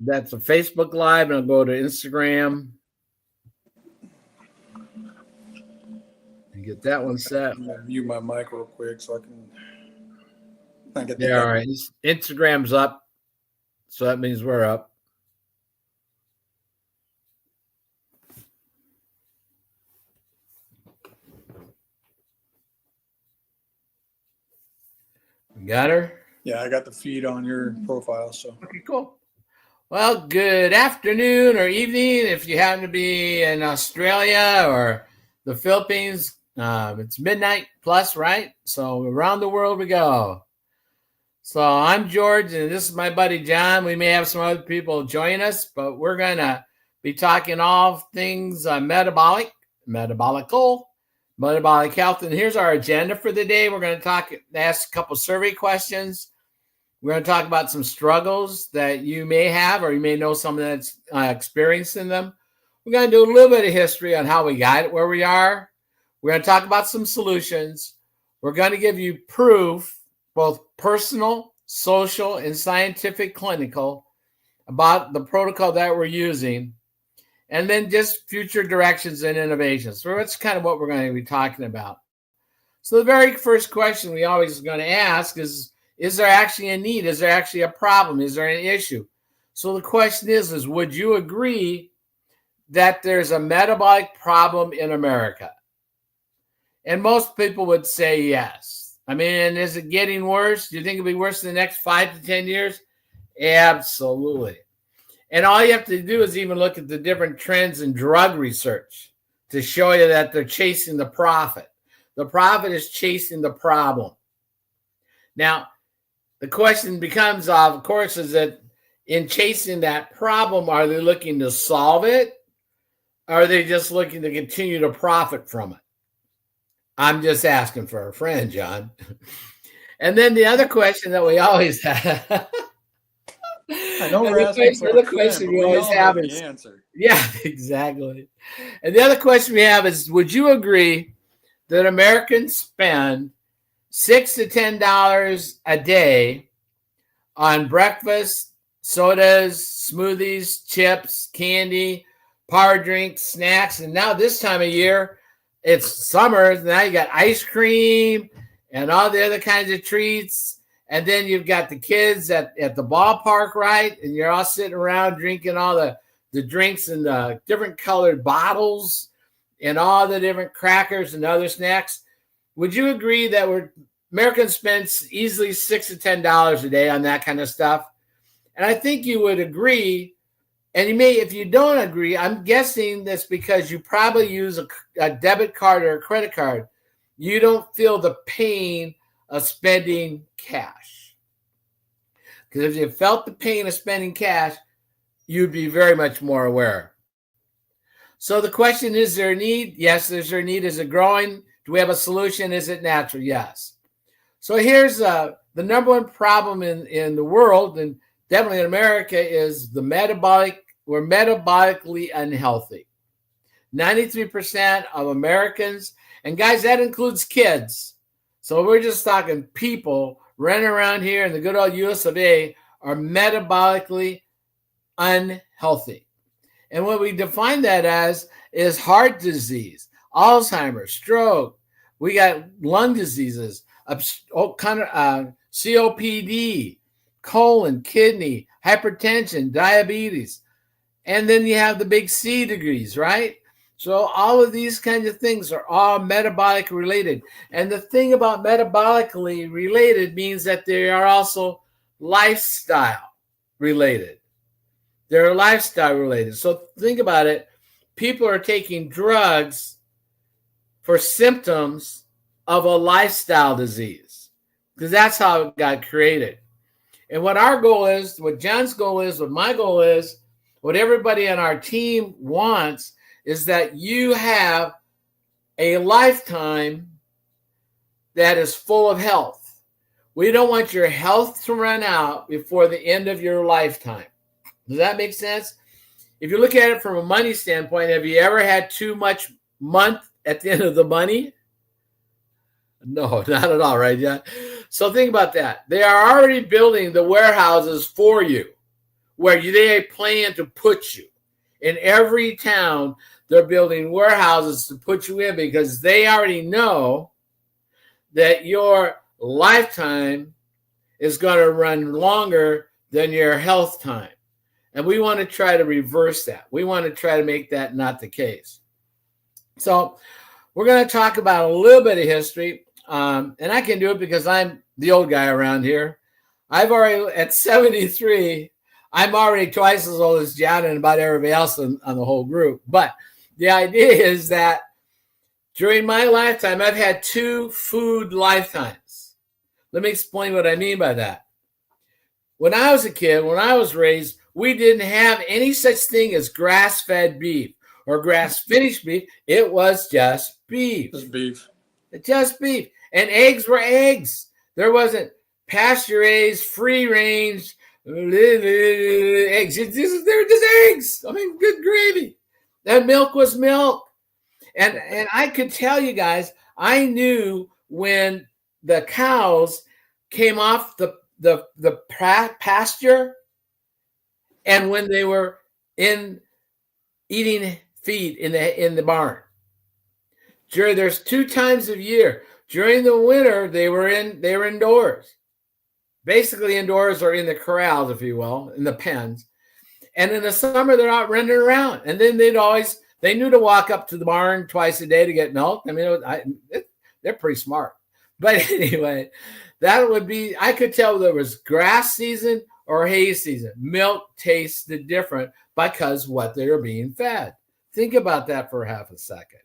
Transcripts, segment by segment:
That's a Facebook Live, and I'll go to Instagram and get that one set. I'm gonna mute my mic real quick so I can get the Yeah, all right. Instagram's up, so that means we're up. Got her? Yeah, I got the feed on your profile. So okay, cool. Well, good afternoon or evening if you happen to be in Australia or the Philippines. It's midnight plus, right? So around the world we go. So I'm George, and this is my buddy John. We may have some other people join us, but we're going to be talking all things metabolic health. And here's our agenda for the day. We're going to ask a couple survey questions. We're going to talk about some struggles that you may have, or you may know someone that's experiencing them. We're going to do a little bit of history on how we got it where we are. We're going to talk about some solutions. We're going to give you proof, both personal, social, and scientific, clinical, about the protocol that we're using, and then just future directions and innovations. So that's kind of what we're going to be talking about. So the very first question we always going to ask is there actually a need? Is there actually a problem? Is there an issue? So the question is would you agree that there's a metabolic problem in America? And most people would say yes. I mean, is it getting worse? Do you think it'll be worse in the next 5 to 10 years? Absolutely. And all you have to do is even look at the different trends in drug research to show you that they're chasing the profit. The profit is chasing the problem. Now, the question becomes, of course, is that in chasing that problem, are they looking to solve it? Or are they just looking to continue to profit from it? I'm just asking for a friend, John. And then the other question that we always have. I know we're asking for the question we always have is the answer. Yeah, exactly. And the other question we have is, would you agree that Americans spend $6 to $10 a day on breakfast, sodas, smoothies, chips, candy, power drinks, snacks, and now this time of year, it's summer. Now you got ice cream and all the other kinds of treats. And then you've got the kids at the ballpark, right? And you're all sitting around drinking all the drinks in the different colored bottles and all the different crackers and other snacks. Would you agree that Americans spend easily $6 to $10 a day on that kind of stuff? And I think you would agree. And you may, if you don't agree, I'm guessing that's because you probably use a debit card or a credit card. You don't feel the pain of spending cash. Because if you felt the pain of spending cash, you'd be very much more aware. So the question, is there a need? Yes, there's a need. Is it growing? Do we have a solution? Is it natural? Yes. So here's the number one problem in the world, and definitely in America, is we're metabolically unhealthy. 93% of Americans, and guys, that includes kids. So we're just talking people running around here in the good old US of A are metabolically unhealthy. And what we define that as is heart disease, Alzheimer's, stroke. We got lung diseases, COPD, colon, kidney, hypertension, diabetes. And then you have the big C degrees, right? So all of these kinds of things are all metabolic related. And the thing about metabolically related means that they are also lifestyle related. They're lifestyle related. So think about it. People are taking drugs for symptoms of a lifestyle disease because that's how it got created. And what our goal is, what John's goal is, what my goal is, what everybody on our team wants is that you have a lifetime that is full of health. We don't want your health to run out before the end of your lifetime. Does that make sense? If you look at it from a money standpoint, have you ever had too much month at the end of the money? No, not at all, right? Yeah. So think about that. They are already building the warehouses for you. where they plan to put you. In every town, they're building warehouses to put you in because they already know that your lifetime is going to run longer than your health time. And we want to try to reverse that. We want to try to make that not the case. So we're going to talk about a little bit of history. And I can do it because I'm the old guy around here. I've already, at 73, I'm already twice as old as John and about everybody else on the whole group. But the idea is that during my lifetime, I've had 2 food lifetimes. Let me explain what I mean by that. When I was a kid, when I was raised, we didn't have any such thing as grass-fed beef or grass-finished beef. It was just beef. Just beef. Just beef. And eggs were eggs. There wasn't pasture-raised, free-range eggs. They were just eggs. I mean, good gravy. And milk was milk. And I could tell you guys, I knew when the cows came off the pasture and when they were in eating feed in the barn. There's 2 times a year. During the winter, they were indoors, basically indoors or in the corrals, if you will, in the pens. And in the summer, they're out running around. And then they knew to walk up to the barn twice a day to get milk. I mean, they're pretty smart. But anyway, that would be, I could tell there was grass season or hay season. Milk tasted different because what they were being fed. Think about that for half a second.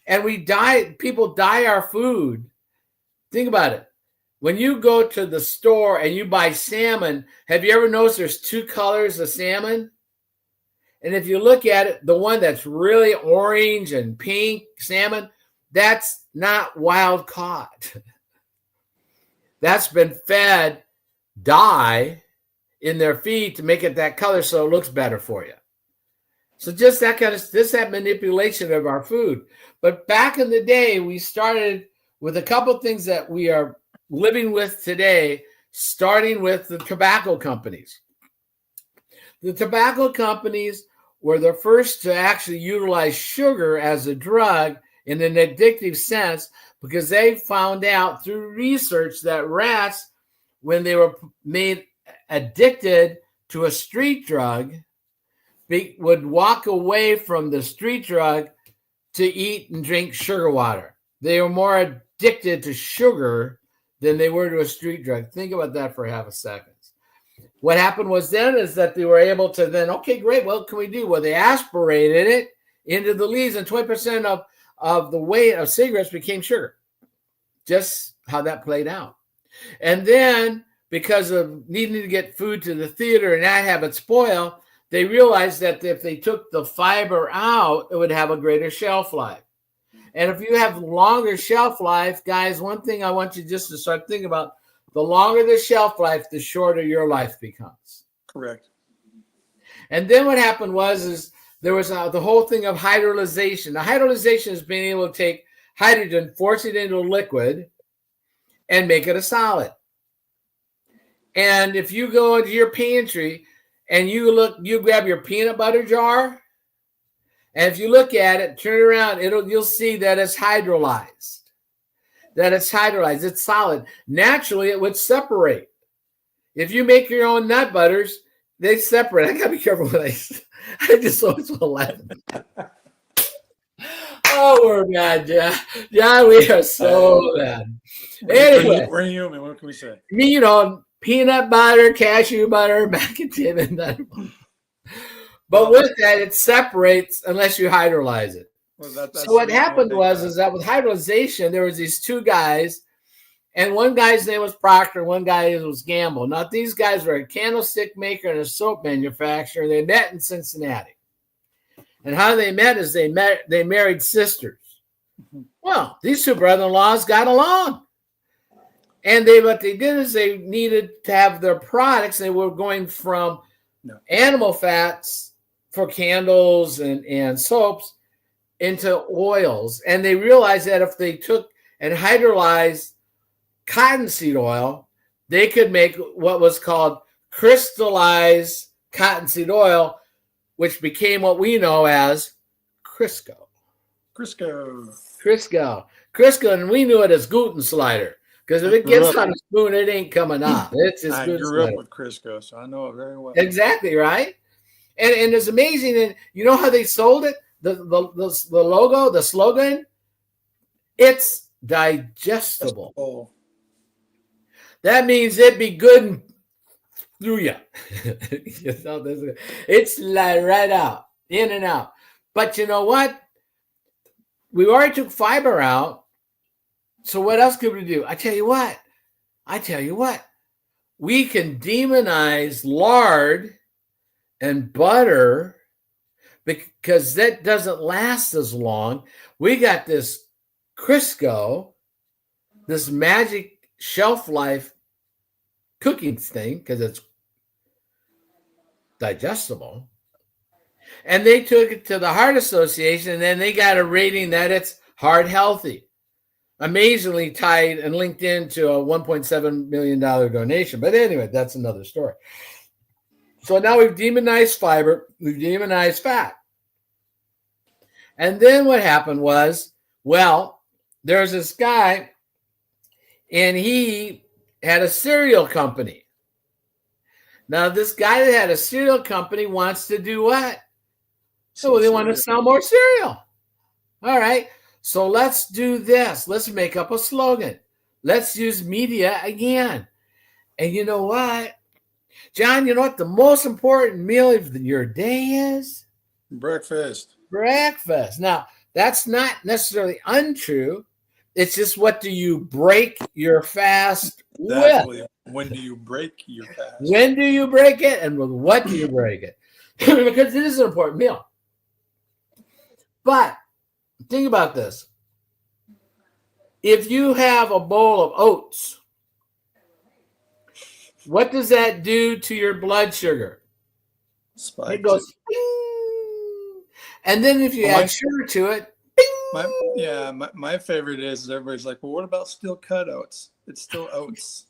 And people dye our food. Think about it. When you go to the store and you buy salmon, have you ever noticed there's 2 colors of salmon? And if you look at it, the one that's really orange and pink salmon, that's not wild caught. That's been fed dye in their feed to make it that color so it looks better for you. So just that manipulation of our food. But back in the day, we started with a couple things that we are living with today, starting with the tobacco companies. The tobacco companies were the first to actually utilize sugar as a drug in an addictive sense because they found out through research that rats, when they were made addicted to a street drug, would walk away from the street drug to eat and drink sugar water. They were more addicted to sugar than they were to a street drug. Think about that for half a second. What happened was then is that they were able to then, okay, great, what can we do? Well, they aspirated it into the leaves, and 20% of the weight of cigarettes became sugar. Just how that played out. And then because of needing to get food to the theater and not have it spoil, they realized that if they took the fiber out, it would have a greater shelf life. And if you have longer shelf life, guys, one thing I want you just to start thinking about, the longer the shelf life, the shorter your life becomes. Correct. And then what happened was there was the whole thing of hydrolyzation. Now, hydrolyzation is being able to take hydrogen, force it into a liquid, and make it a solid. And if you go into your pantry and you grab your peanut butter jar, and if you look at it, turn it around, you'll see that it's hydrolyzed. It's solid. Naturally, it would separate. If you make your own nut butters, they separate. I gotta be careful when I just always want to laugh. Oh, we're bad, yeah. Yeah, we are so bad. Anyway, we're human. What can we say? Peanut butter, cashew butter, macadamia nut. But with that, it separates unless you hydrolyze it. Well, so what happened was that with hydrolyzation, there was these 2 guys, and one guy's name was Procter, one guy was Gamble. Now, these guys were a candlestick maker and a soap manufacturer. They met in Cincinnati. And how they met is they married sisters. Well, these 2 brother-in-laws got along. And what they did is they needed to have their products. They were going from animal fats for candles and soaps into oils. And they realized that if they took and hydrolyzed cottonseed oil, they could make what was called crystallized cottonseed oil, which became what we know as Crisco. Crisco, and we knew it as Gluten Slider. Because if it gets on a spoon, it ain't coming off. It's just I grew up with Crisco, so I know it very well. Exactly, right? And it's amazing. And you know how they sold it? The logo, the slogan? It's digestible. That means it'd be good through you. It's like right out, in and out. But you know what? We already took fiber out. So what else could we do? I tell you what. We can demonize lard and butter because that doesn't last as long. We got this Crisco, this magic shelf life cooking thing because it's digestible. And they took it to the Heart Association, and then they got a rating that it's heart healthy. Amazingly tied and linked into a $1.7 million donation. But anyway, that's another story. So now we've demonized fiber, we've demonized fat. And then what happened was, well, there's this guy, and he had a cereal company. Now, this guy that had a cereal company wants to do what? So they want to sell more cereal. All right. So let's do this. Let's make up a slogan. Let's use media again. And you know what? John, you know what the most important meal of your day is? Breakfast. Now, that's not necessarily untrue. It's just what do you break your fast with? When do you break your fast? When do you break it? And with what do you break it? Because it is an important meal. But think about this. If you have a bowl of oats, what does that do to your blood sugar? Spikes. It goes, bing. And then if you add sugar to it, bing. My favorite is everybody's like, well, what about still cut oats? It's still oats.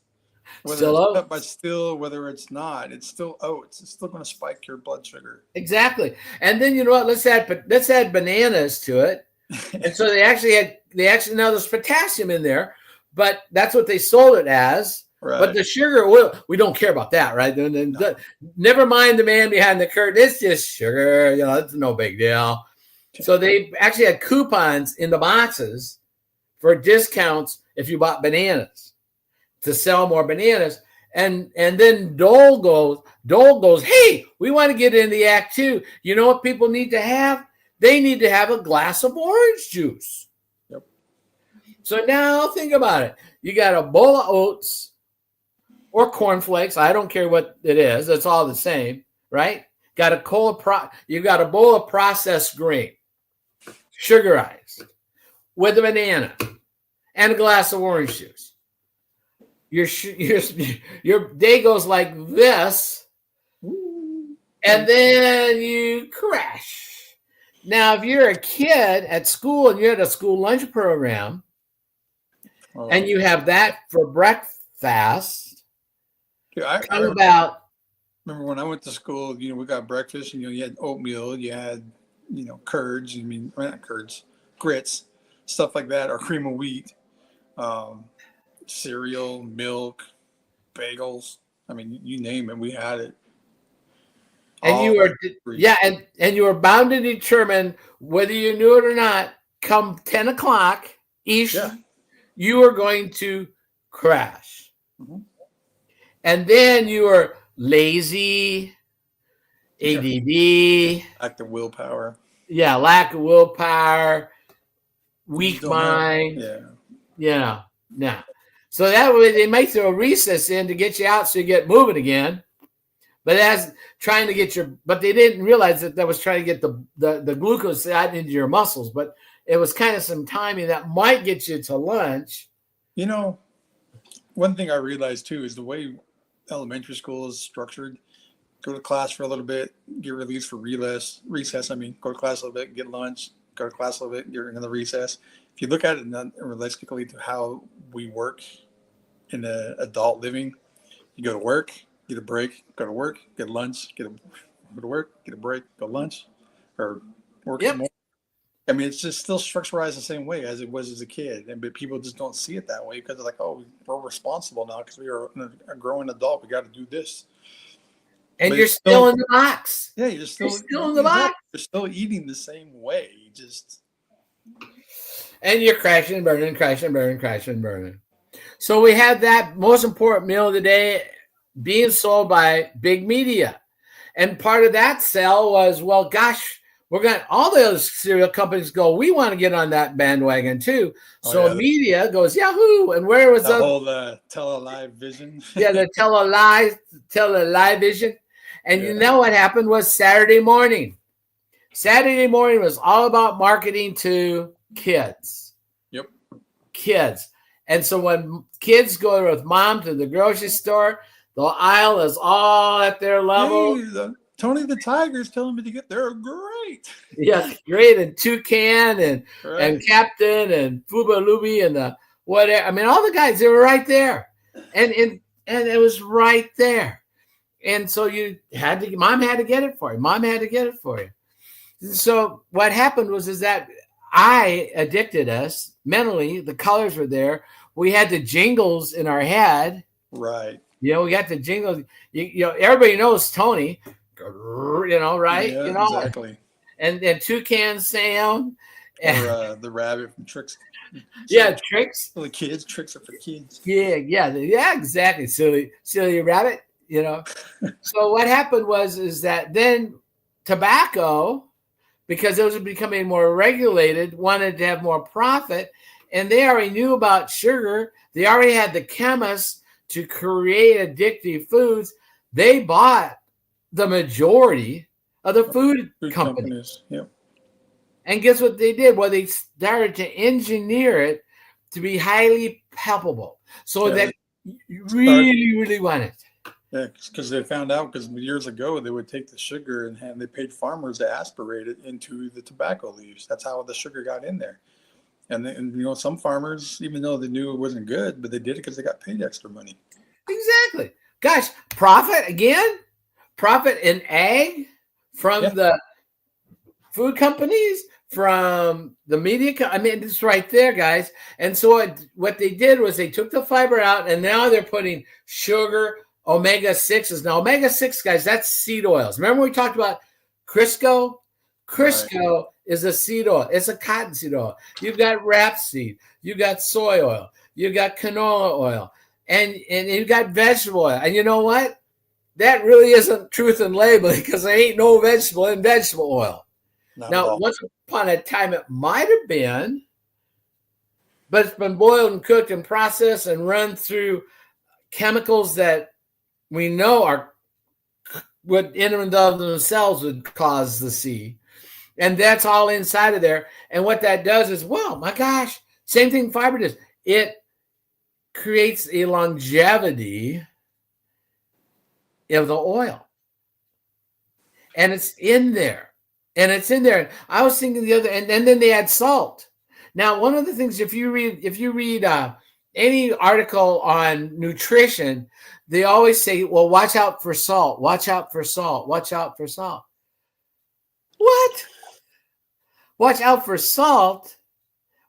Whether still it's oats. Cut by still, whether it's not, it's still oats. It's still going to spike your blood sugar. Exactly. And then you know what? Let's add bananas to it. And so they actually now there's potassium in there, but that's what they sold it as. Right. But the sugar, we don't care about that, right? No. Never mind the man behind the curtain. It's just sugar. You know, it's no big deal. So they actually had coupons in the boxes for discounts if you bought bananas to sell more bananas. And then Dole goes, hey, we want to get in the act too. You know what people need to have? They need to have a glass of orange juice. Yep. So now think about it. You got a bowl of oats or cornflakes. I don't care what it is. It's all the same, right? You got a bowl of processed grain, sugarized, with a banana and a glass of orange juice. Your day goes like this, and then you crash. Now, if you're a kid at school and you're at a school lunch program and you have that for breakfast, remember when I went to school, we got breakfast, and you had oatmeal, you had, curds, not curds, grits, stuff like that, or cream of wheat, cereal, milk, bagels. You name it, we had it. And you were bound to determine whether you knew it or not. Come 10 o'clock each, you were going to crash, and then you were lazy, ADD, lack of willpower. Yeah, lack of willpower, weak mind. Yeah. So that way they might throw a recess in to get you out so you get moving again. But that's trying to get but they didn't realize that was trying to get the glucose out into your muscles. But it was kind of some timing that might get you to lunch. One thing I realized too is the way elementary school is structured. Go to class for a little bit, get released for recess. Go to class a little bit, get lunch, go to class a little bit, get another recess. If you look at it realistically to how we work in the adult living, you go to work, get a break, go to work, get lunch, go to work, get a break, go lunch, or work in the Yep. morning. I mean, it's just still structurized the same way as it was as a kid, but people just don't see it that way because they're like, oh, we're responsible now because we are a growing adult. We got to do this. And But you're it's still still, in the box. yeah, You're still in the exactly, box. you're still eating the same way. You just And you're crashing and burning, crashing and burning, crashing and burning. So we had that most important meal of the day being sold by big media. And part of that sell was, well, gosh, we're going to, all the other cereal companies go, we want to get on that bandwagon too. oh So yeah, media goes, Yahoo. And where was the the, whole tele live vision. yeah, the tell a lie vision. And Yeah. you know what happened was Saturday morning. Saturday morning was all about marketing to kids. Yep. Kids. And so when kids go with mom to the grocery store, the aisle is all at their level. Hey, Tony the Tiger's telling me to get there. Great. Yeah, great. And Toucan and Right. Captain and Fuba Luby and the whatever. I mean, all the guys, they were right there. And it was right there. And so mom had to get it for you. Mom had to get it for you. So what happened is that I addicted us mentally. The colors were there. We had the jingles in our head. Right. We got the jingles. Everybody knows Tony. Right? Yeah, exactly. And Toucan Sam. Or the rabbit from Tricks. Yeah, Tricks. For the kids. Tricks are for kids. Yeah, exactly. Silly rabbit. So what happened is that then tobacco, because those were becoming more regulated, wanted to have more profit, and they already knew about sugar. They already had the chemists to create addictive foods. They bought the majority of the food companies. Yep. And guess what they did? Well, they started to engineer it to be highly palpable so that you really, really want it. Yeah, because they found out because years ago they would take the sugar and they paid farmers to aspirate it into the tobacco leaves. That's how the sugar got in there. And some farmers, even though they knew it wasn't good, but they did it because they got paid extra money. Exactly. Gosh, profit again? Profit in ag from the food companies, from the media. I mean, it's right there, guys. And so what they did was they took the fiber out, and now they're putting sugar, omega-6s. Now, omega-6, guys, that's seed oils. Remember we talked about Crisco? Crisco is a seed oil. It's a cottonseed oil. You've got rapeseed. You've got soy oil. You've got canola oil. And you've got vegetable oil. And you know what? That really isn't truth in labeling because there ain't no vegetable in vegetable oil. Now, once upon a time, it might have been, but it's been boiled and cooked and processed and run through chemicals that we know would in and of themselves would cause the C. And that's all inside of there. And what that does is, well, my gosh, same thing fiber does. It creates a longevity of the oil. And it's in there. And it's in there. I was thinking the other, and then they add salt. Now, one of the things, if you read any article on nutrition, they always say, well, watch out for salt, watch out for salt, watch out for salt. What? Watch out for salt.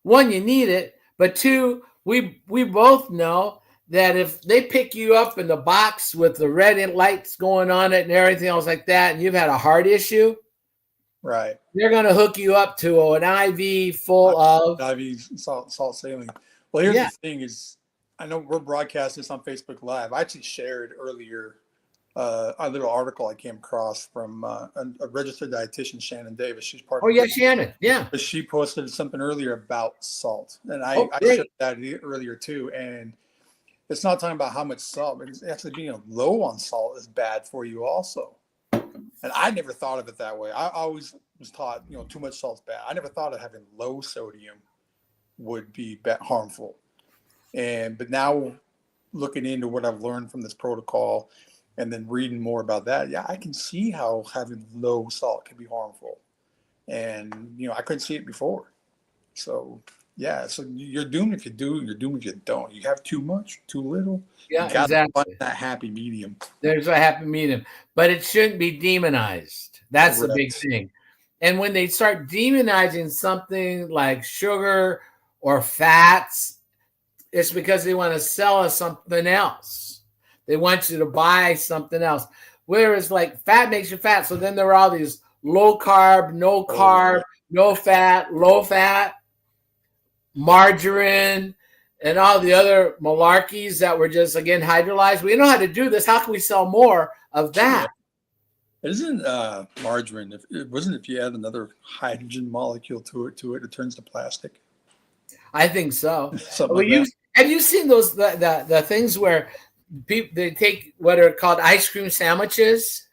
One, you need it. But two, we both know that if they pick you up in the box with the red lights going on it and everything else like that, and you've had a heart issue, right, they're going to hook you up to an IV full of IV salt saline. Well, here's the thing: is I know we're broadcasting this on Facebook Live. I actually shared earlier a little article I came across from a registered dietitian, Shannon Davis. She's part. Oh, yeah, Shannon. Yeah. But she posted something earlier about salt, and I shared that earlier too. And it's not talking about how much salt, but it's actually being low on salt is bad for you also. And I never thought of it that way. I always was taught, too much salt's bad. I never thought of having low sodium would be harmful. But now looking into what I've learned from this protocol and then reading more about that, I can see how having low salt can be harmful. And, I couldn't see it before. So Yeah, so you're doomed if you do, you're doomed if you don't. You have too much, too little. Yeah, You got to find exactly. that happy medium. There's a happy medium, but it shouldn't be demonized. That's the big Correct. thing. And when they start demonizing something like sugar or fats, it's because they want to sell us something else. They want you to buy something else. Whereas like fat makes you fat. So then there are all these low carb, no carb, no fat, low fat, margarine, and all the other malarkeys that were just, again, hydrolyzed. We know how to do this. How can we sell more of that? Yeah. Isn't margarine, if you add another hydrogen molecule to it, it turns to plastic? I think so. Something like that. Have you seen those the things where people, they take what are called ice cream sandwiches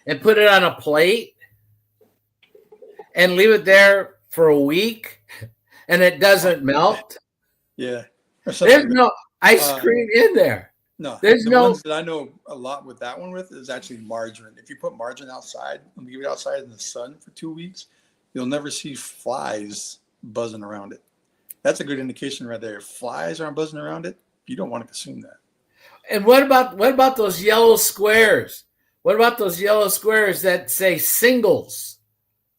and put it on a plate and leave it there for a week and it doesn't melt? Yeah. There's no ice cream in there. No, there's the no ones that I know a lot with that one with is actually margarine. If you put margarine outside and leave it outside in the sun for 2 weeks, you'll never see flies buzzing around it. That's a good indication right there. If flies aren't buzzing around it, you don't want to consume that. And what about those yellow squares? What about those yellow squares that say singles?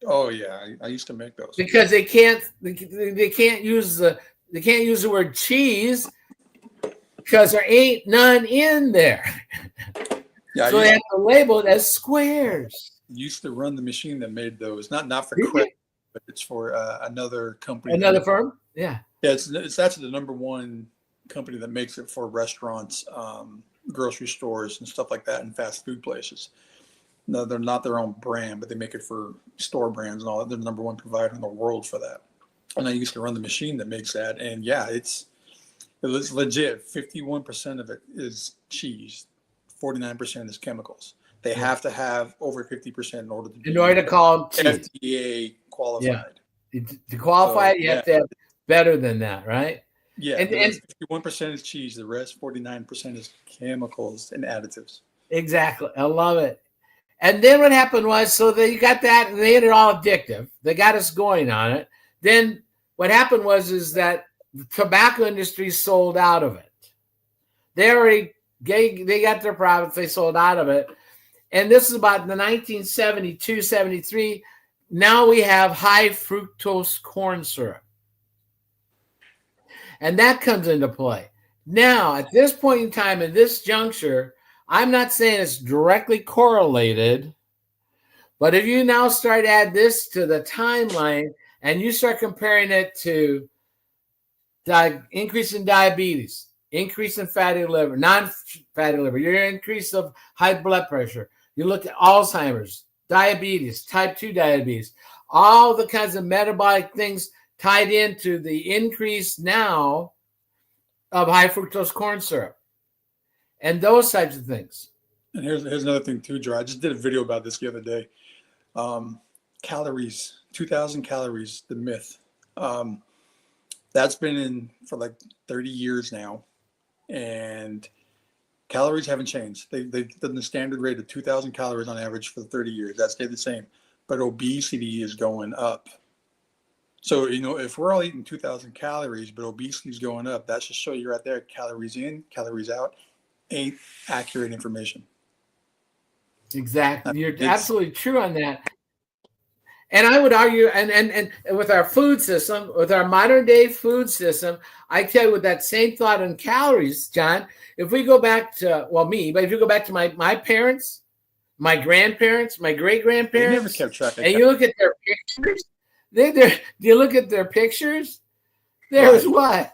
Oh yeah, I used to make those because they can't use the word cheese because there ain't none in there. Yeah, so they have to label it as squares. Used to run the machine that made those, not for Kraft, but it's for another company. Another firm? Yeah. Yeah, it's actually the number one company that makes it for restaurants, grocery stores, and stuff like that, and fast food places. No, they're not their own brand, but they make it for store brands and all that. They're the number one provider in the world for that. And I used to run the machine that makes that. And yeah, it's legit. 51% of it is cheese. 49% is chemicals. They have to have over 50% in order to call them cheese. FDA qualified. Yeah. To qualify it, you have to have better than that, right? Yeah, and 51% is cheese. The rest, 49%, is chemicals and additives. Exactly. I love it. And then what happened was, so they got that, and they had it all addictive. They got us going on it. Then what happened is that the tobacco industry sold out of it. They got their profits. They sold out of it. And this is about the 1972, 73. Now we have high fructose corn syrup. And that comes into play. Now, at this point in time, in this juncture, I'm not saying it's directly correlated, but if you now start add this to the timeline and you start comparing it to increase in diabetes, increase in fatty liver, non-fatty liver, your increase of high blood pressure, you look at Alzheimer's, diabetes, type 2 diabetes, all the kinds of metabolic things tied into the increase now of high fructose corn syrup. And those types of things. And here's another thing too, Joe. I just did a video about this the other day. Calories, 2,000 calories, the myth. That's been in for like 30 years now. And calories haven't changed. They've done the standard rate of 2,000 calories on average for 30 years. That stayed the same. But obesity is going up. So, if we're all eating 2,000 calories, but obesity is going up, that should show you right there, calories in, calories out. Ain't accurate information. Exactly. You're absolutely true on that. And I would argue, and with our food system, with our modern day food system, I tell you with that same thought on calories, John, if we go back to, but if you go back to my parents, my grandparents, my great-grandparents, they never kept track of and you look at their pictures, do you look at their pictures? There's what?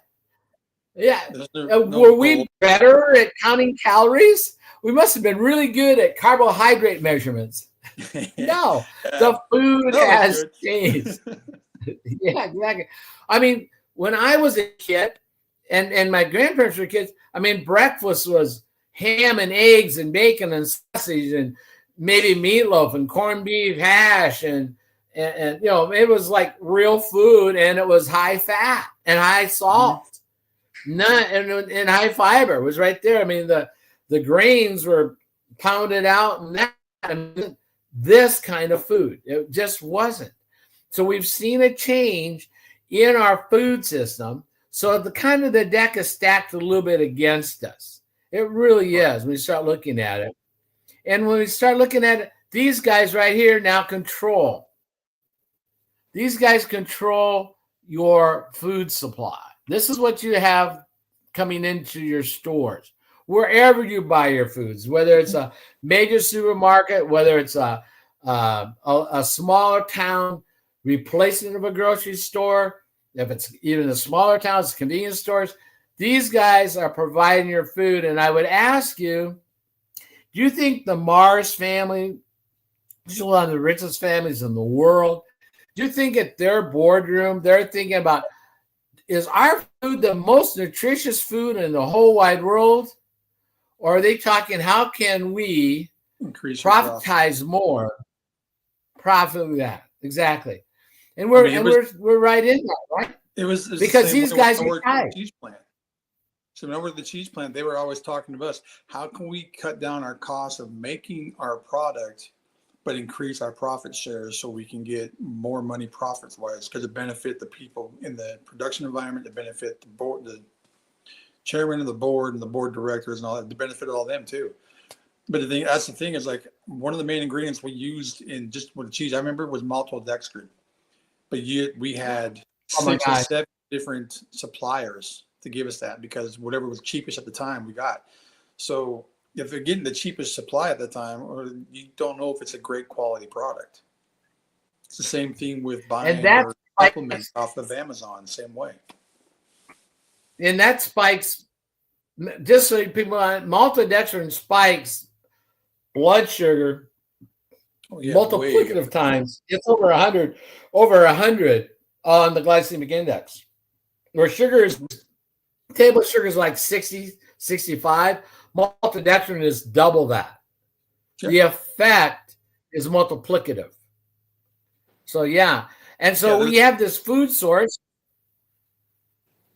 Yeah. Were we better at counting calories? We must have been really good at carbohydrate measurements. No, the food has changed. Yeah, exactly. I mean, when I was a kid and my grandparents were kids, I mean, breakfast was ham and eggs and bacon and sausage and maybe meatloaf and corned beef hash and it was like real food, and it was high fat and high salt. And high fiber was right there. I mean, the grains were pounded out, and that this kind of food, it just wasn't. So we've seen a change in our food system. So the kind of the deck is stacked a little bit against us. It really is when you start looking at it. And when we start looking at it, these guys right here now control. These guys control your food supply. This is what you have coming into your stores, wherever you buy your foods, whether it's a major supermarket, whether it's a smaller town replacement of a grocery store, if it's even a smaller town, it's convenience stores. These guys are providing your food. And I would ask you, do you think the Mars family, which is one of the richest families in the world, do you think at their boardroom they're thinking about, is our food the most nutritious food in the whole wide world? Or are they talking, how can we profitize more? Profit with that. Exactly. And we're right in that, right? It was because these guys are tight. Cheese plant. So remember the cheese plant, they were always talking to us, how can we cut down our cost of making our product, but increase our profit shares so we can get more money profits wise, because it benefit the people in the production environment, it benefit the board, the chairman of the board and the board directors and all that, to benefit all them too. But that's the thing is, like, one of the main ingredients we used in just with the cheese, I remember, was maltodextrin. But we had 6 or 7 different suppliers to give us that, because whatever was cheapest at the time we got. So if they're getting the cheapest supply at the time, or you don't know if it's a great quality product. It's the same thing with buying your supplements off of Amazon, same way. And that spikes, just so people know, maltodextrin spikes blood sugar multiplicative times. It's over 100 on the glycemic index. Where table sugar is like 60, 65. Maltodextrin is double that. Sure. The effect is multiplicative. So, yeah. And so we have this food source.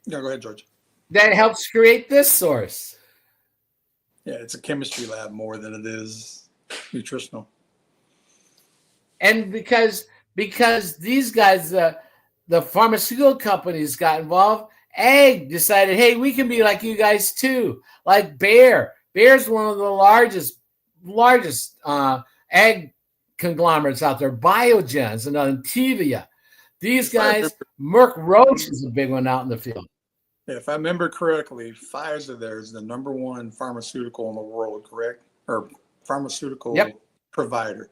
Yeah, go ahead, George. That helps create this source. Yeah, it's a chemistry lab more than it is nutritional. And because these guys, the pharmaceutical companies got involved, Ag decided, hey, we can be like you guys too. Like Bayer. Bayer's one of the largest ag conglomerates out there. Biogen's and Tevia. These guys, Merck Roche is a big one out in the field. Yeah, if I remember correctly, Pfizer there is the number one pharmaceutical in the world, correct? Or pharmaceutical provider.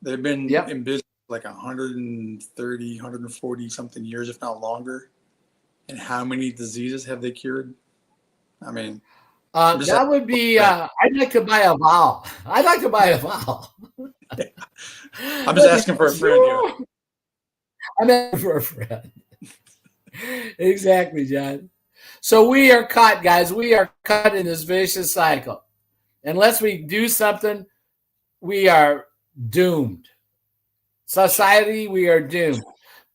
They've been in business like 130, 140 something years, if not longer. And how many diseases have they cured? I mean, that would be, I'd like to buy a vial. I'd like to buy a vial. Yeah. I'm just asking for a friend here. I'm asking for a friend. Exactly, John. So we are caught, guys. We are caught in this vicious cycle. Unless we do something, we are doomed. Society, we are doomed.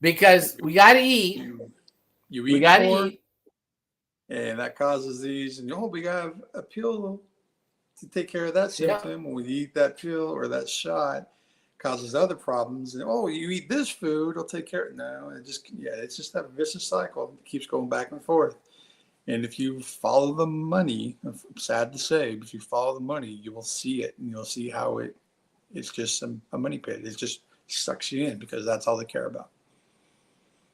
Because we got to eat. You eat more, and that causes these. And we got a pill to take care of that symptom. When we eat that pill or that shot, causes other problems. And you eat this food, it'll take care of it. No, it's just that vicious cycle. It keeps going back and forth. And if you follow the money, sad to say, but if you follow the money, you will see it, and you'll see how it's just a money pit. It just sucks you in because that's all they care about.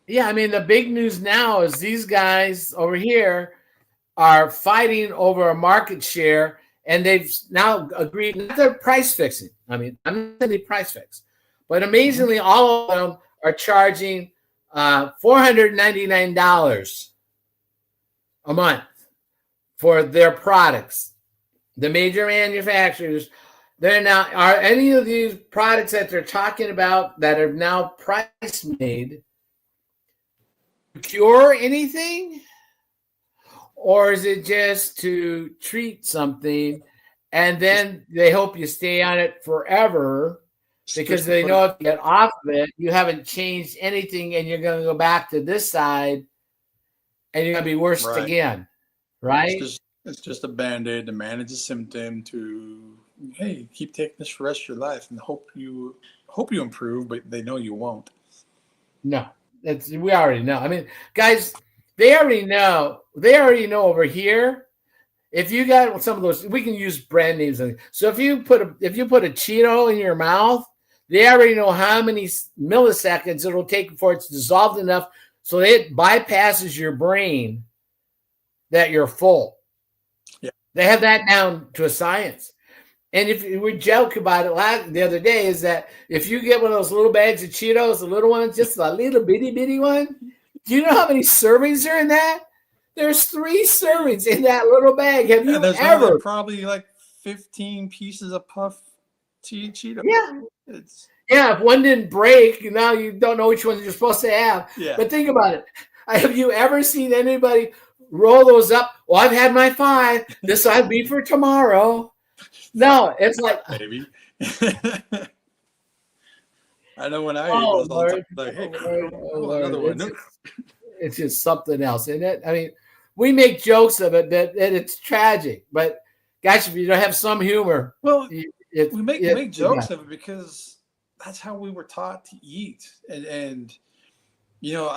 Yeah, I mean, the big news now is these guys over here are fighting over a market share, and they've now agreed not to price fixing. I mean, I'm not saying they price fix, but amazingly, all of them are charging $499 a month for their products. The major manufacturers, are any of these products that they're talking about that are now price made cure anything, or is it just to treat something and then they hope you stay on it forever because they know if you get off of it, you haven't changed anything and you're going to go back to this side and you're going to be worse again, right? It's just a Band-Aid to manage a symptom, to, hey, keep taking this for the rest of your life and hope you improve, but they know you won't. No. We already know. I mean, guys, they already know. They already know over here. If you got some of those, we can use brand names. So if you put a Cheeto in your mouth, they already know how many milliseconds it'll take before it's dissolved enough so it bypasses your brain that you're full. Yeah. They have that down to a science. And if we joke about it the other day, is that if you get one of those little bags of Cheetos, the little ones, just a little bitty one, do you know how many servings are in that? There's 3 servings in that little bag. Have you ever? Probably like 15 pieces of puff Cheetos. Yeah. If one didn't break, now you don't know which ones you're supposed to have. Yeah. But think about it. Have you ever seen anybody roll those up? Well, I've had my 5. This I'd be for tomorrow. No, it's like maybe. I know when I eat those all the time, like, hey, another one. It's just something else, isn't it? I mean, we make jokes of it, but it's tragic. But gosh, if you don't have some humor, well, we make jokes of it because that's how we were taught to eat, and you know,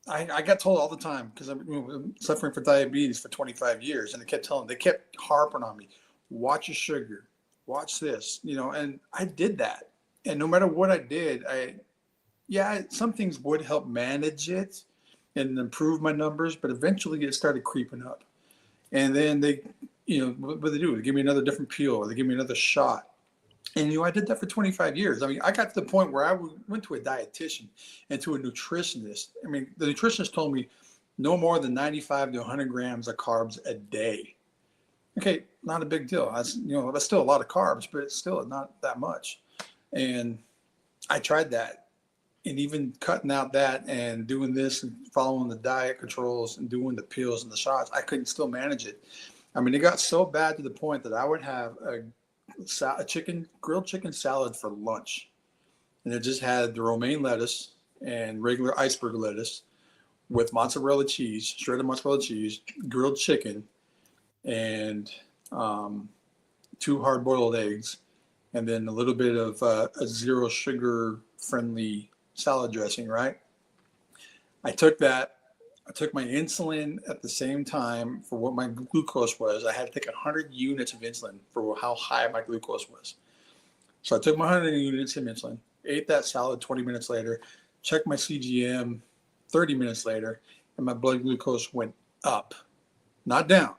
I got told all the time because I'm suffering from diabetes for 25 years, and they kept harping on me, watch your sugar, watch this, you know, and I did that, and no matter what I did, some things would help manage it and improve my numbers, but eventually it started creeping up. And then they, you know, what they do? They give me another different pill, or they give me another shot. And, you know, I did that for 25 years. I mean, I got to the point where I went to a dietitian and to a nutritionist. I mean, the nutritionist told me no more than 95 to 100 grams of carbs a day. Okay, not a big deal. That's still a lot of carbs, but it's still not that much. And I tried that. And even cutting out that and doing this and following the diet controls and doing the pills and the shots, I couldn't still manage it. I mean, it got so bad to the point that I would have a grilled chicken salad for lunch. And it just had the romaine lettuce and regular iceberg lettuce with mozzarella cheese, shredded mozzarella cheese, grilled chicken, and 2 hard-boiled eggs, and then a little bit of a zero sugar friendly salad dressing, right? I took my insulin at the same time for what my glucose was. I had to take 100 units of insulin for how high my glucose was. So I took my 100 units of insulin, ate that salad 20 minutes later, checked my CGM 30 minutes later, and my blood glucose went up. Not down,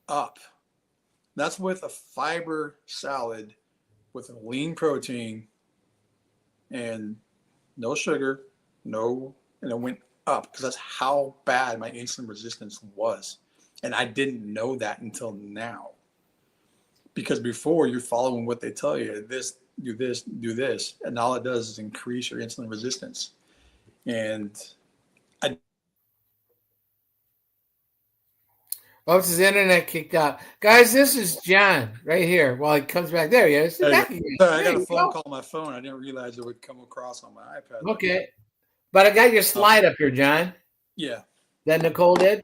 up. That's with a fiber salad with a lean protein and no sugar, and it went up because that's how bad my insulin resistance was. And I didn't know that until now. Because before, you're following what they tell you, this, do this, do this. And all it does is increase your insulin resistance. And oops, his internet kicked out. Guys, this is John right here. While he comes back, there he is. Sorry, I got a phone call on my phone. I didn't realize it would come across on my iPad. Okay. But I got your slide up here, John. Yeah. That Nicole did?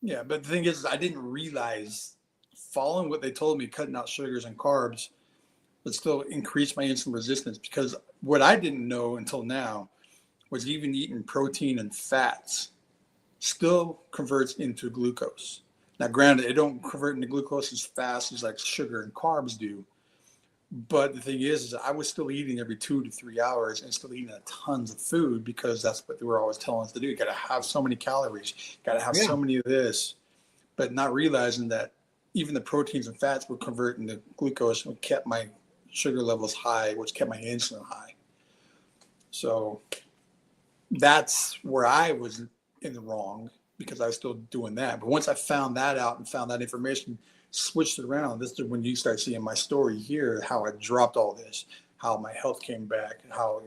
Yeah, but the thing is, I didn't realize following what they told me, cutting out sugars and carbs, would still increase my insulin resistance, because what I didn't know until now was even eating protein and fats still converts into glucose. Now, granted, it don't convert into glucose as fast as like sugar and carbs do. But the thing is I was still eating every 2 to 3 hours and still eating tons of food, because that's what they were always telling us to do. You got to have so many calories, got to have so many of this, but not realizing that even the proteins and fats would convert into glucose, and kept my sugar levels high, which kept my insulin high. So that's where I was in the wrong, because I was still doing that. But once I found that out and found that information, switched it around, this is when you start seeing my story here, how I dropped all this, how my health came back, and how,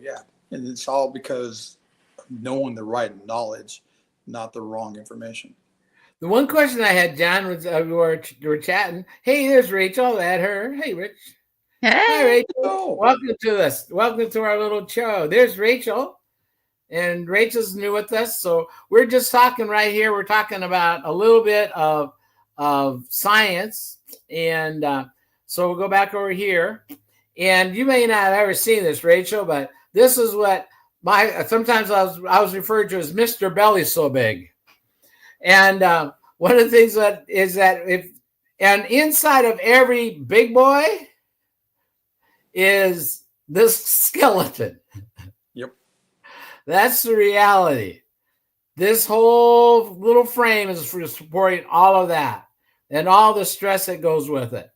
and it's all because of knowing the right knowledge, not the wrong information. The one question I had, John, was we were chatting. Hey, there's Rachel. At her. Hey, Rich. Hey, Rachel. Welcome to this. Welcome to our little show. There's Rachel. And Rachel's new with us. So we're just talking right here. We're talking about a little bit of science. And so we'll go back over here. And you may not have ever seen this, Rachel, but this is what sometimes I was referred to as Mr. Belly So Big. And one of the things that is that and inside of every big boy is this skeleton. Yep. That's the reality. This whole little frame is for supporting all of that and all the stress that goes with it.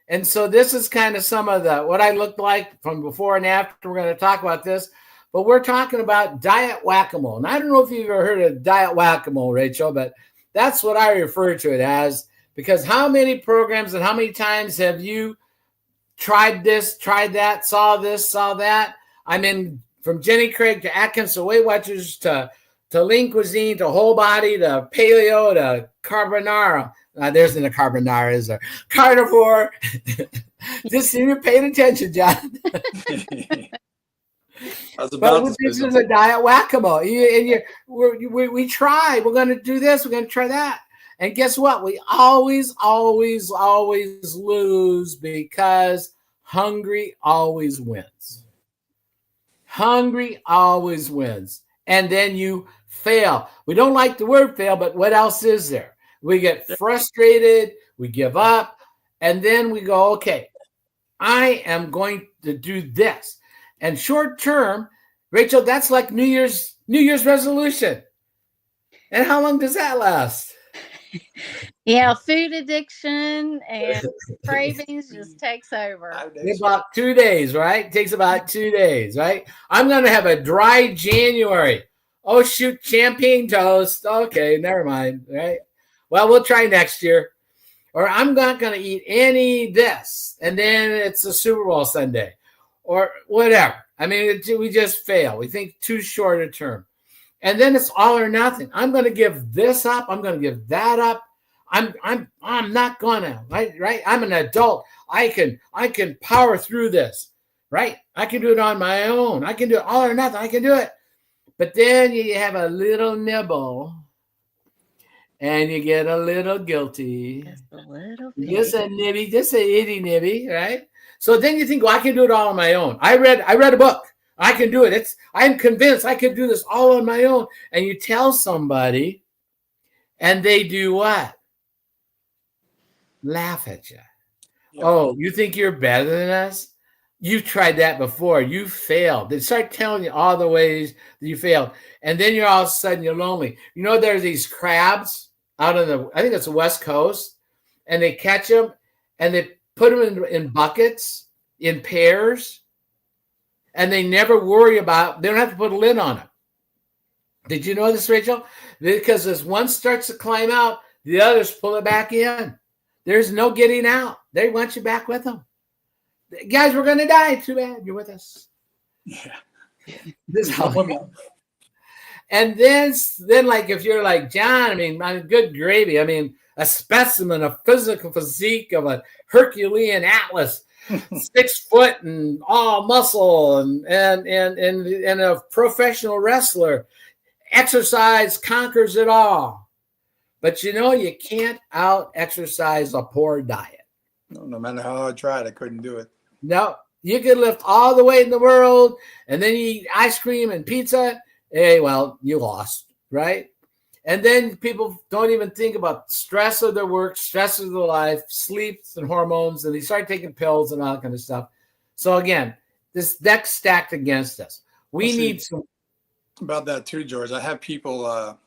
And so this is kind of some of what I looked like from before and after. We're going to talk about this, but we're talking about diet whack-a-mole. And I don't know if you've ever heard of diet whack-a-mole, Rachel, but that's what I refer to it as, because how many programs and how many times have you tried this, tried that, saw this, saw that? I mean, from Jenny Craig to Atkins to Weight Watchers to lean cuisine to whole body to paleo to carbonara. There's in a carbonara, is there? Carnivore. Just you're paying attention, John. But this is a diet whack-a-mole. We try. We're going to do this. We're going to try that. And guess what? We always lose because hungry always wins. Hungry always wins. And then you fail. We don't like the word fail, but what else is there? We get frustrated. We give up. And then we go, okay, I am going to do this. And short term, Rachel, that's like New Year's resolution. And how long does that last? Yeah, food addiction and cravings just takes over. About 2 days, right? It takes about 2 days, right? I'm going to have a dry January. Oh, shoot, champagne toast. Okay, never mind, right? Well, we'll try next year. Or I'm not going to eat any this. And then it's a Super Bowl Sunday or whatever. I mean, we just fail. We think too short a term. And then it's all or nothing. I'm going to give this up. I'm going to give that up. I'm not gonna, right? I'm an adult. I can power through this, right? I can do it on my own. I can do it all or nothing. I can do it. But then you have a little nibble and you get a little guilty. Just a little bit. Just a nibby, just a itty nibby, right? So then you think, well, I can do it all on my own. I read a book. I can do it. I'm convinced I can do this all on my own. And you tell somebody and they do what? Laugh at you. Yep. Oh, you think you're better than us? You've tried that before. You failed. They start telling you all the ways that you failed. And then you're all of a sudden you're lonely. You know, there's these crabs out on I think it's the West Coast, and they catch them and they put them in buckets, in pairs, and they never worry about, they don't have to put a lid on them. Did you know this, Rachel? Because as one starts to climb out, the others pull it back in. There's no getting out. They want you back with them. Guys, we're going to die. Too bad you're with us. Yeah. This is how and then like if you're like John, I mean, good gravy. I mean, a specimen, a physical physique of a Herculean Atlas, 6 foot and all muscle and a professional wrestler. Exercise conquers it all. But you know, you can't out-exercise a poor diet. No matter how I tried, I couldn't do it. No, you could lift all the weight in the world, and then you eat ice cream and pizza. Hey, well, you lost, right? And then people don't even think about stress of their work, stress of their life, sleep and hormones, and they start taking pills and all that kind of stuff. So again, this deck's stacked against us. We need some. About that too, George. I have people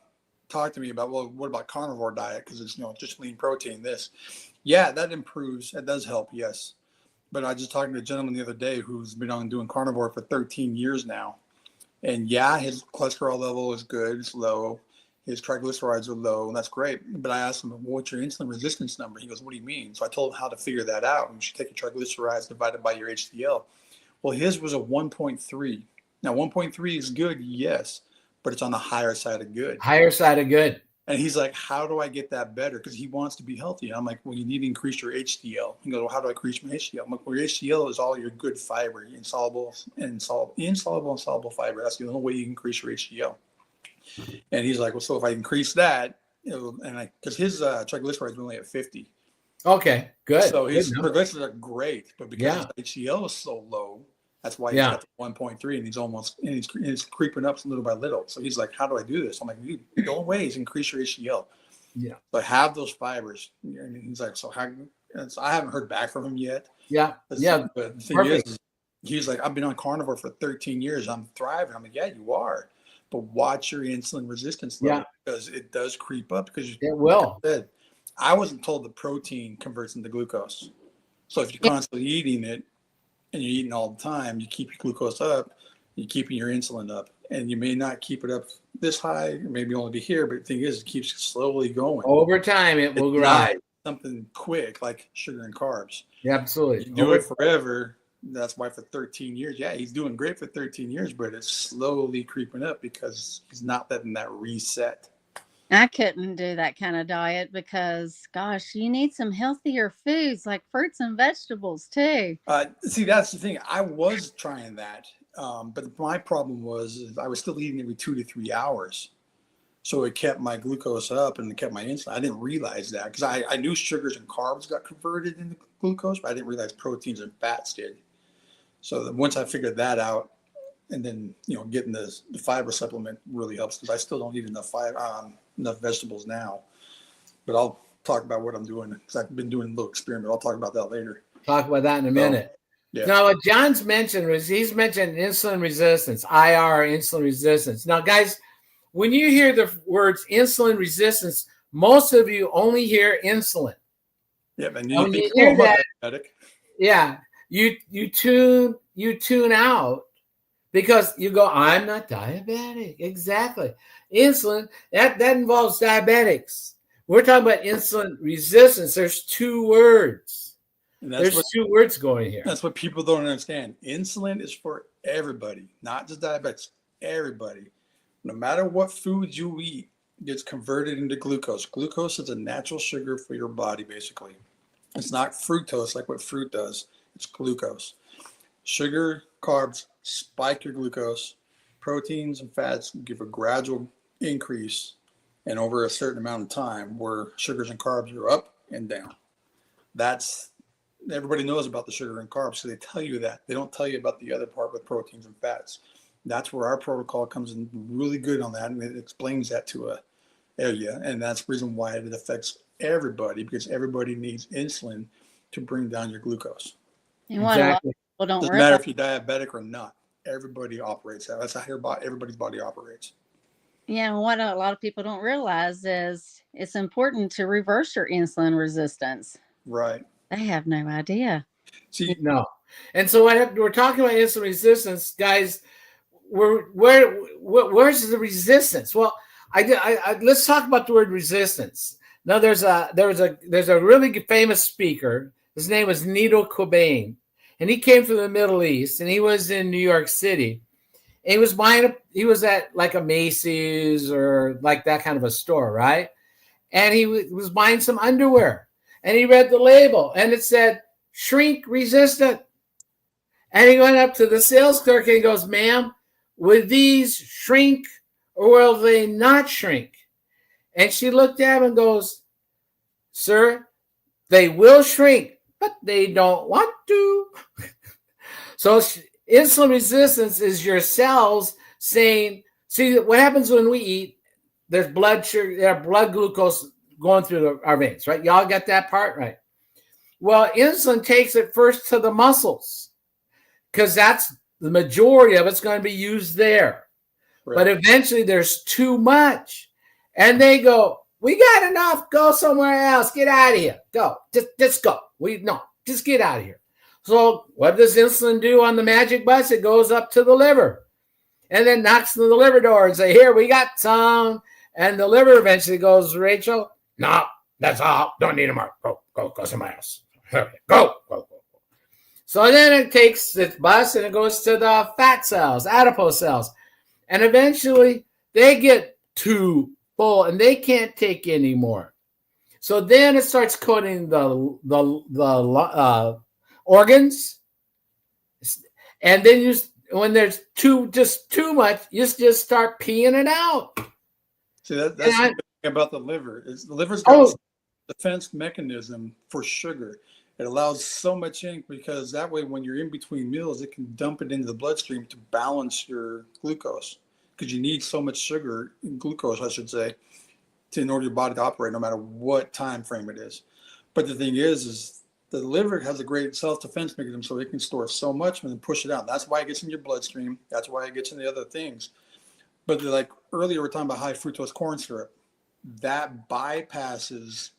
talk to me about, well, what about carnivore diet? Because it's, just lean protein, this. Yeah, that improves. It does help, yes. But I just talked to a gentleman the other day who's been on doing carnivore for 13 years now. And yeah, his cholesterol level is good. It's low. His triglycerides are low, and that's great. But I asked him, well, what's your insulin resistance number? He goes, what do you mean? So I told him how to figure that out. You should take your triglycerides divided by your HDL. Well, his was a 1.3. Now, 1.3 is good, yes, but it's on the higher side of good. Higher side of good. And he's like, how do I get that better? Because he wants to be healthy. And I'm like, well, you need to increase your HDL. He goes, well, how do I increase my HDL? I'm like, well, your HDL is all your good fiber, insoluble and soluble fiber. That's the only way you can increase your HDL. And he's like, well, so if I increase that, because his triglycerides are only at 50. Okay, good. So his triglycerides are great, but because his HDL is so low, That's why he's Yeah. got the 1.3, and he's creeping up little by little. So he's like, how do I do this? I'm like, dude, the only way is increase your HDL. Yeah. But have those fibers. And he's like, so how? And so I haven't heard back from him yet. Yeah. Yeah. But the thing Perfect. is, he's like, I've been on carnivore for 13 years. I'm thriving. I'm like, yeah, you are. But watch your insulin resistance level because it does creep up. Because it will. Like I wasn't told the protein converts into glucose. So if you're constantly eating it and you're eating all the time, you keep your glucose up, you're keeping your insulin up. And you may not keep it up this high, maybe only be here, but the thing is, it keeps slowly going. Over time, it will rise. Something quick like sugar and carbs. Yeah, absolutely. You do it forever. That's why for 13 years, he's doing great for 13 years, but it's slowly creeping up because he's not letting that reset. I couldn't do that kind of diet because, gosh, you need some healthier foods like fruits and vegetables too. See, that's the thing. I was trying that, but my problem was I was still eating every 2 to 3 hours. So it kept my glucose up and it kept my insulin. I didn't realize that because I knew sugars and carbs got converted into glucose, but I didn't realize proteins and fats did. So once I figured that out, and then getting the fiber supplement really helps because I still don't eat enough vegetables now. But I'll talk about what I'm doing because I've been doing a little experiment. I'll talk about that later. Talk about that in a minute. Yeah. Now, what John's mentioned was he's mentioned insulin resistance, IR, insulin resistance. Now, guys, when you hear the words insulin resistance, most of you only hear insulin. Yeah, and you hear that, diabetic. Yeah, you tune out because you go, I'm not diabetic. Exactly. Insulin, that involves diabetics. We're talking about insulin resistance. There's two words. There's two words going here. That's what people don't understand. Insulin is for everybody, not just diabetics, everybody. No matter what foods you eat, it gets converted into glucose. Glucose is a natural sugar for your body, basically. It's not fructose like what fruit does. It's glucose. Sugar, carbs spike your glucose. Proteins and fats give a gradual increase and over a certain amount of time where sugars and carbs are up and down. Everybody knows about the sugar and carbs, so they tell you that. They don't tell you about the other part with proteins and fats. That's where our protocol comes in really good on that, and it explains that to a area, and that's the reason why it affects everybody, because everybody needs insulin to bring down your glucose. And what a lot of people don't Doesn't matter if you're diabetic or not. Everybody operates that. That's how everybody's body operates. Yeah, and what a lot of people don't realize is it's important to reverse your insulin resistance. Right. They have no idea. See, no. And so we're talking about insulin resistance, guys. Where's the resistance? Well, let's talk about the word resistance. Now, there's a really famous speaker. His name was Nito Cobain, and he came from the Middle East, and he was in New York City. And he was at like a Macy's or like that kind of a store, right? And he was buying some underwear, and he read the label, and it said shrink resistant. And he went up to the sales clerk and he goes, "Ma'am, will these shrink or will they not shrink?" And she looked at him and goes, "Sir, they will shrink, but they don't want to." So insulin resistance is your cells saying, see, what happens when we eat, there's blood glucose going through our veins, right? Y'all got that part right. Well, insulin takes it first to the muscles because that's the majority of it's going to be used there. Right. But eventually there's too much. And they go, "We got enough. Go somewhere else. Get out of here. Go. Just go. Just get out of here." So what does insulin do on the magic bus? It goes up to the liver and then knocks on the liver door and say, "Here, we got some." And the liver eventually goes, "Rachel, no, that's all. Don't need them more. Go somewhere else. Go. So then it takes its bus and it goes to the fat cells, adipose cells. And eventually they get too full and they can't take any more. So then it starts coating the organs. And then when there's too much, you just start peeing it out. See, that's the thing about the liver. The liver's got a defense mechanism for sugar. It allows so much ink because that way, when you're in between meals, it can dump it into the bloodstream to balance your glucose, because you need so much sugar, glucose, I should say, in order for your body to operate, no matter what time frame it is. But the thing is the liver has a great self-defense mechanism, so it can store so much and then push it out. That's why it gets in your bloodstream. That's why it gets in the other things. But like earlier, we're talking about high fructose corn syrup. That bypasses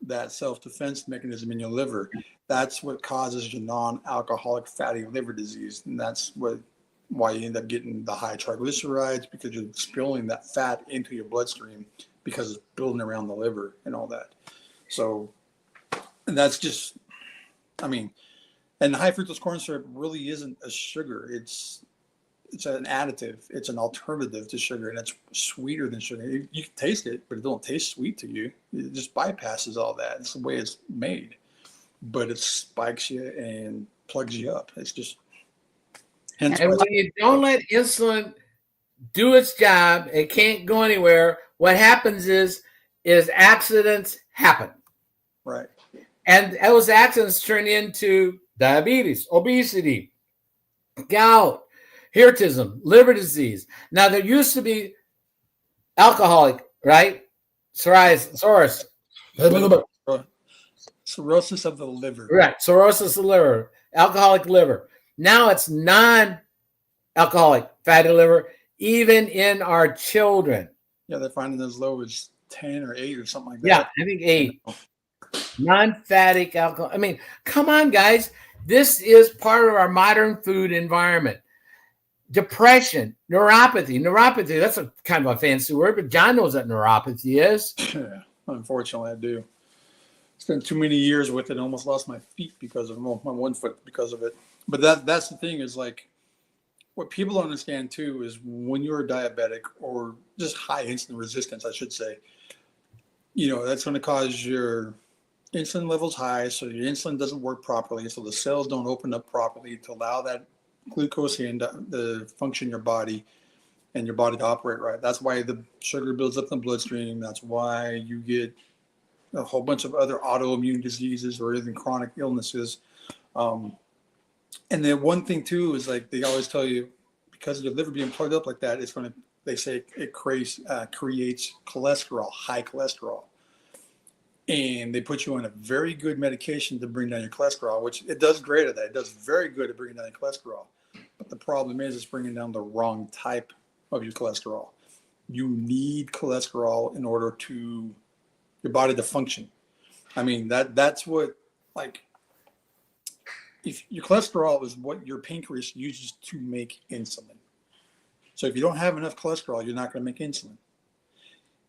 that self-defense mechanism in your liver. That's what causes your non-alcoholic fatty liver disease, and that's why you end up getting the high triglycerides, because you're spilling that fat into your bloodstream because it's building around the liver and all that. So that's just, I mean, and high fructose corn syrup really isn't a sugar. It's an additive. It's an alternative to sugar, and it's sweeter than sugar. You can taste it, but it don't taste sweet to you. It just bypasses all that. It's the way it's made, but it spikes you and plugs you up. It's just, hence And when you don't let insulin do its job, it can't go anywhere. What happens is accidents happen. right. And those accidents turn into diabetes, obesity, gout, hirsutism, liver disease. Now, there used to be alcoholic, right? Cirrhosis. Cirrhosis of the liver. Right, cirrhosis of the liver, alcoholic liver. Now it's non-alcoholic fatty liver, even in our children. Yeah, they're finding as low as 10 or 8 or something like that. Yeah, I think 8. Non-fatty alcohol. I mean, come on, guys. This is part of our modern food environment. Depression, neuropathy. That's a kind of a fancy word, but John knows what neuropathy is. Yeah, unfortunately, I do. Spent too many years with it. Almost lost my feet because of my one foot because of it. But that's the thing, is like, what people don't understand too is when you're diabetic, or just high insulin resistance, I should say, that's going to cause your insulin levels high, so your insulin doesn't work properly, so the cells don't open up properly to allow that glucose in to function in your body and your body to operate right. That's why the sugar builds up in the bloodstream. That's why you get a whole bunch of other autoimmune diseases or even chronic illnesses. And then one thing too is, like, they always tell you, because of your liver being plugged up like that, they say it creates cholesterol, high cholesterol. And they put you on a very good medication to bring down your cholesterol, which it does great at that. It does very good at bringing down your cholesterol. But the problem is it's bringing down the wrong type of your cholesterol. You need cholesterol in order to your body to function. I mean, that's what, like, if your cholesterol is what your pancreas uses to make insulin. So if you don't have enough cholesterol, you're not going to make insulin.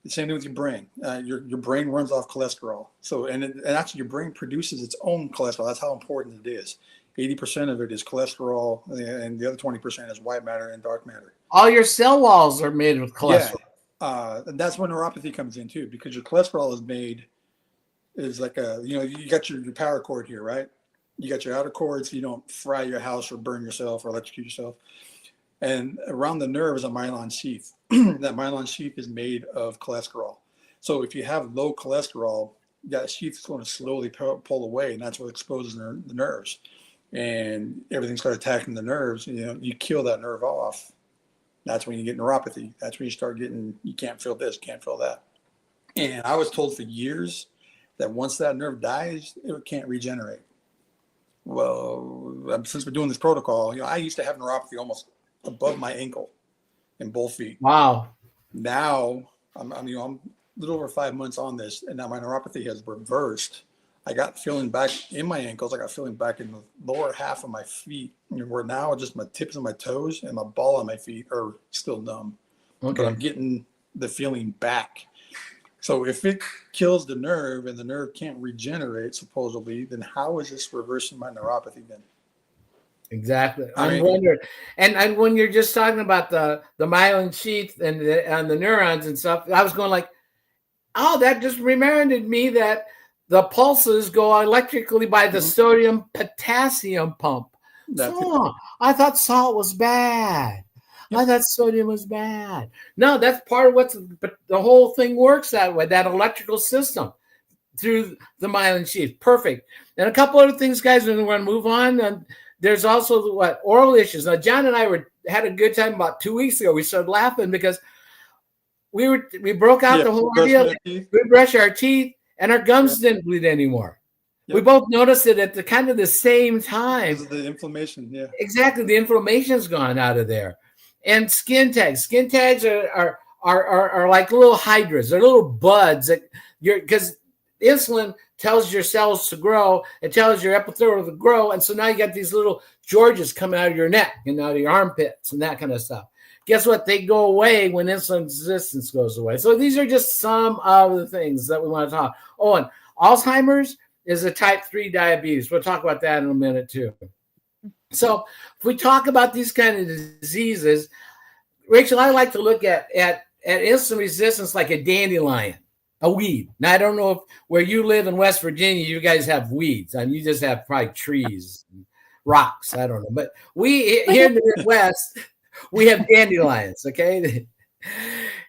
The same thing with your brain. Your brain runs off cholesterol. So, and actually your brain produces its own cholesterol. That's how important it is. 80% of it is cholesterol, and the other 20% is white matter and dark matter. All your cell walls are made with cholesterol. Yeah. And that's when neuropathy comes in too, because your cholesterol is like you got your power cord here, right? You got your outer cord, so you don't fry your house or burn yourself or electrocute yourself. And around the nerve is a myelin sheath. That myelin sheath is made of cholesterol. So if you have low cholesterol, that sheath is going to slowly pull away, and that's what exposes the nerves. And everything starts attacking the nerves. You kill that nerve off. That's when you get neuropathy. That's when you start getting, you can't feel this, can't feel that. And I was told for years that once that nerve dies, it can't regenerate. Well, since we're doing this protocol, I used to have neuropathy almost above my ankle in both feet. Wow. Now I'm a little over 5 months on this, and now my neuropathy has reversed. I got feeling back in my ankles. I got feeling back in the lower half of my feet, where now just my tips of my toes and my ball on my feet are still numb. Okay. But I'm getting the feeling back. So if it kills the nerve and the nerve can't regenerate, supposedly, then how is this reversing my neuropathy then? Exactly. I'm wondering. And when you're just talking about the myelin sheath and the neurons and stuff, I was going like, oh, that just reminded me that the pulses go electrically by the sodium potassium pump. I thought salt was bad. I thought sodium was bad. No, that's part of what the whole thing works that way, that electrical system. through the myelin sheath. Perfect. And a couple other things, guys, and we're going to move on. And there's also oral issues. Now, John and I had a good time about 2 weeks ago. We started laughing because we broke out the whole idea. We brush our teeth and our gums didn't bleed anymore. Yep. We both noticed it at the same time. Because of the inflammation, yeah. Exactly. The inflammation's gone out of there. And skin tags. Skin tags are like little hydras. They're little buds that because insulin tells your cells to grow. It tells your epithelial to grow. And so now you got these little Georges coming out of your neck and out of your armpits and that kind of stuff. Guess what? They go away when insulin resistance goes away. So these are just some of the things that we want to talk. Oh, and Alzheimer's is a type 3 diabetes. We'll talk about that in a minute too. So if we talk about these kind of diseases, Rachel, I like to look at insulin resistance like a dandelion, a weed. Now, I don't know if where you live in West Virginia, you guys have weeds. I mean, you just have probably trees, and rocks. I don't know. But we here in the Midwest, we have dandelions, okay?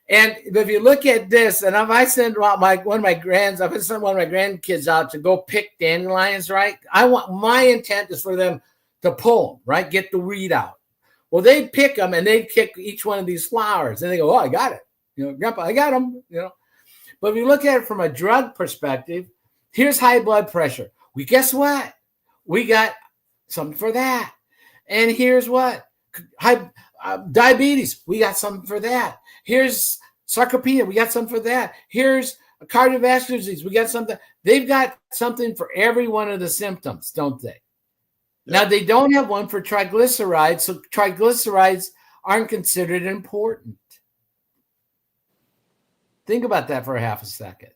And if you look at this, and if I send one of my grandkids out to go pick dandelions, right? My intent is for them to pull them, right? Get the weed out. Well, they pick them and they pick each one of these flowers and they go, "Oh, I got it. Grandpa, I got them." But if you look at it from a drug perspective, here's high blood pressure. Guess what? We got something for that. And here's what? Diabetes. We got something for that. Here's sarcopenia. We got something for that. Here's cardiovascular disease. We got something. They've got something for every one of the symptoms, don't they? Yeah. Now, they don't have one for triglycerides, so triglycerides aren't considered important. Think about that for a half a second.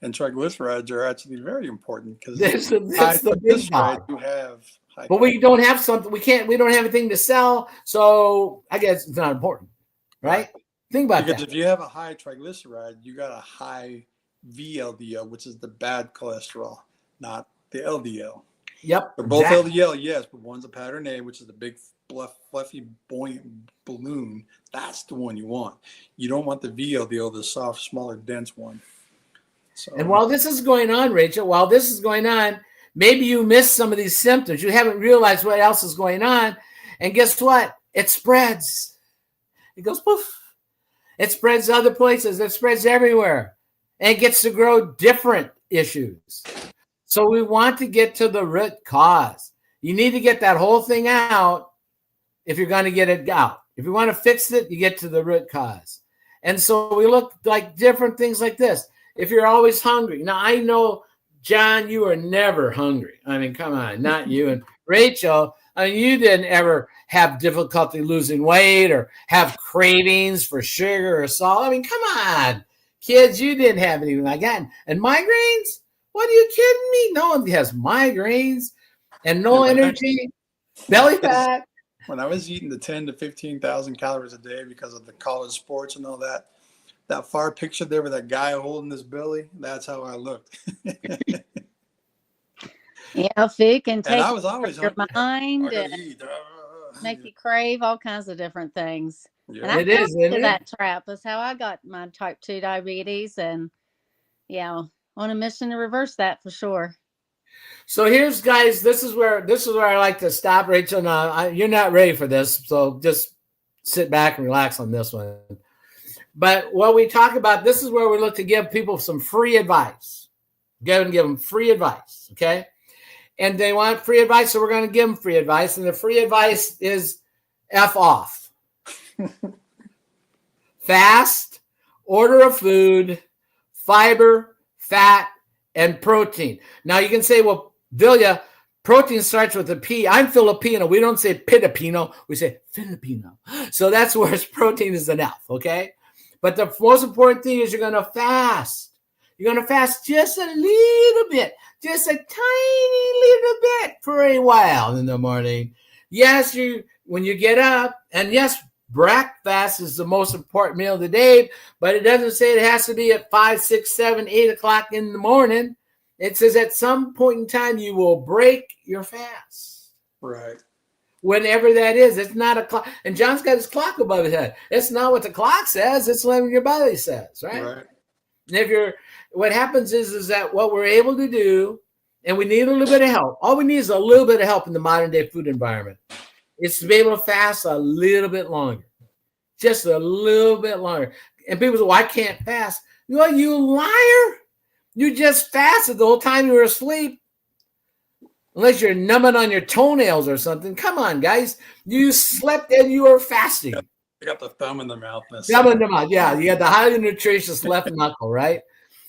And triglycerides are actually very important because that's the big part. You have but we don't have something. We don't have anything to sell, so I guess it's not important, right? Think about that. Because if you have a high triglyceride, you got a high VLDL, which is the bad cholesterol, not the LDL. Yep. They're both LDL, yes, but one's a pattern A, which is the big, fluffy, buoyant balloon. That's the one you want. You don't want the VLDL, the soft, smaller, dense one. So, and while this is going on, Rachel, maybe you missed some of these symptoms. You haven't realized what else is going on. And guess what? It spreads. It goes poof. It spreads to other places. It spreads everywhere. And it gets to grow different issues. So we want to get to the root cause. You need to get that whole thing out if you're going to get it out. If you want to fix it, you get to the root cause. And so we look like different things like this. If you're always hungry. Now, I know, John, you are never hungry. I mean, come on, not you. And Rachel, I mean, you didn't ever have difficulty losing weight or have cravings for sugar or salt. I mean, come on, kids, you didn't have anything like that. And migraines? What are you kidding me? No one has migraines and no energy, belly fat. When I was eating the 10 to 15,000 calories a day because of the college sports and all that, that far picture there with that guy holding his belly, that's how I looked. Food can take I was always your mind and make you crave all kinds of different things. Yeah. And I fell into that trap. That's how I got my type 2 diabetes, and on a mission to reverse that for sure. So here's, guys, this is where I like to stop, Rachel. Now, you're not ready for this, so just sit back and relax on this one. But what we talk about, this is where we look to give people some free advice. Give them free advice, okay? And they want free advice, so we're going to give them free advice. And the free advice is F off. Fast, order of food, fiber, fat, and protein. Now you can say, well, Vilya, protein starts with a P. I'm Filipino. We don't say Pitapino. We say Filipino. So that's where protein is an F, okay? But the most important thing is you're going to fast. You're going to fast just a little bit, just a tiny little bit for a while in the morning. Yes, when you get up, and yes, breakfast is the most important meal of the day, but it doesn't say it has to be at 5, 6, 7, 8 o'clock in the morning. It says at some point in time you will break your fast. Right. Whenever that is. It's not a clock. And John's got his clock above his head. It's not what the clock says. It's what your body says, right? Right. And what happens is that what we're able to do, and we need a little bit of help. All we need is a little bit of help in the modern day food environment. It's to be able to fast a little bit longer, just a little bit longer. And people say, well, I can't fast. Well, you liar. You just fasted the whole time you were asleep. Unless you're numbing on your toenails or something. Come on, guys. You slept and you were fasting. You got the thumb in the mouth. Thumb in the mouth. Yeah, you got the highly nutritious left knuckle, right?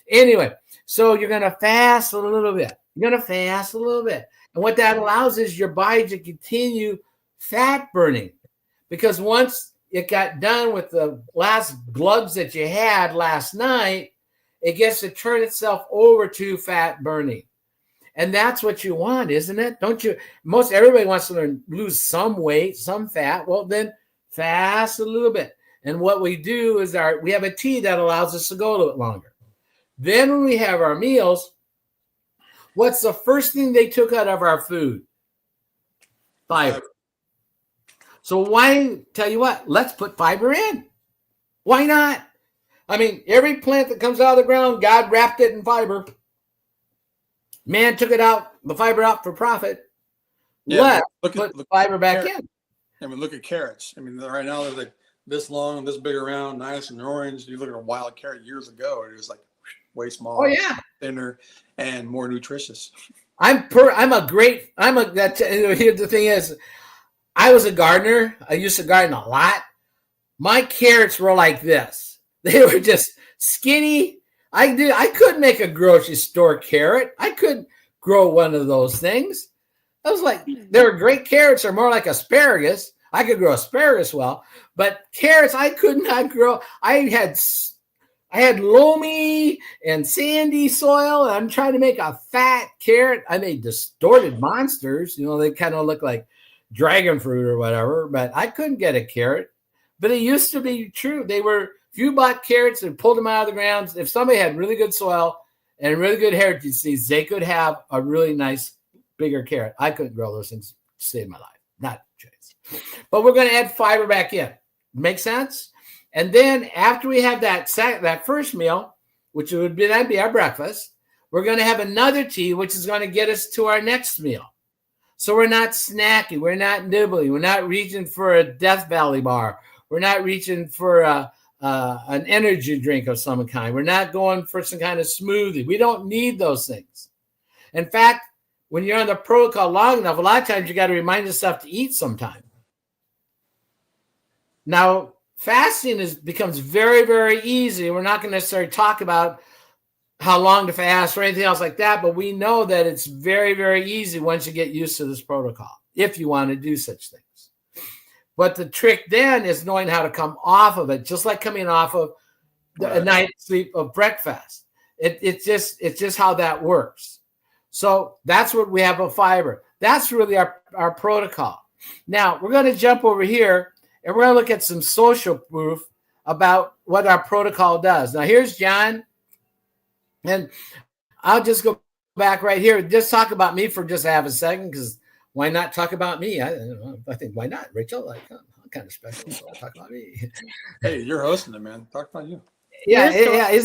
Anyway, so you're going to fast a little bit. You're going to fast a little bit. And what that allows is your body to continue fat burning. Because once it got done with the last glugs that you had last night, it gets to turn itself over to fat burning. And that's what you want, isn't it? Don't you? Most everybody wants to lose some weight, some fat. Well, then fast a little bit. And what we do is we have a tea that allows us to go a little bit longer. Then when we have our meals, what's the first thing they took out of our food? Fiber. So tell you what, let's put fiber in. Why not? I mean, every plant that comes out of the ground, God wrapped it in fiber. Man took the fiber out for profit. Yeah, put the fiber back in. I mean, look at carrots. I mean, right now they're like this long, this big around, nice and orange. You look at a wild carrot years ago, it was like way smaller, thinner, and more nutritious. Here's the thing is, I was a gardener. I used to garden a lot. My carrots were like this. They were just skinny. I couldn't make a grocery store carrot. I couldn't grow one of those things. I was like, they were great carrots, are more like asparagus. I could grow asparagus well, but carrots I could not grow. I had loamy and sandy soil, and I'm trying to make a fat carrot. I made distorted monsters. They kind of look like dragon fruit or whatever, but I couldn't get a carrot. But it used to be true. If you bought carrots and pulled them out of the ground, if somebody had really good soil and really good heritage seeds, they could have a really nice, bigger carrot. I couldn't grow those things to save my life. Not a choice. But we're going to add fiber back in. Make sense? And then after we have that first meal, which would be our breakfast, we're going to have another tea, which is going to get us to our next meal. So we're not snacky. We're not nibbling. We're not reaching for a Death Valley bar. We're not reaching for an energy drink of some kind. We're not going for some kind of smoothie. We don't need those things. In fact, when you're on the protocol long enough, a lot of times you got to remind yourself to eat sometime. Now, fasting becomes very, very easy. We're not going to necessarily talk about how long to fast or anything else like that, but we know that it's very, very easy once you get used to this protocol, if you want to do such things. But the trick then is knowing how to come off of it, just like coming off of a night's sleep of breakfast. It's just how that works. So that's what we have of fiber. That's really our protocol. Now, we're going to jump over here, and we're going to look at some social proof about what our protocol does. Now, here's John, and I'll just go back right here. Just talk about me for just half a second, because why not talk about me? I think, why not, Rachel? I'm kind of special, so I'll talk about me. Hey, you're hosting it, man. Talk about you. Yeah.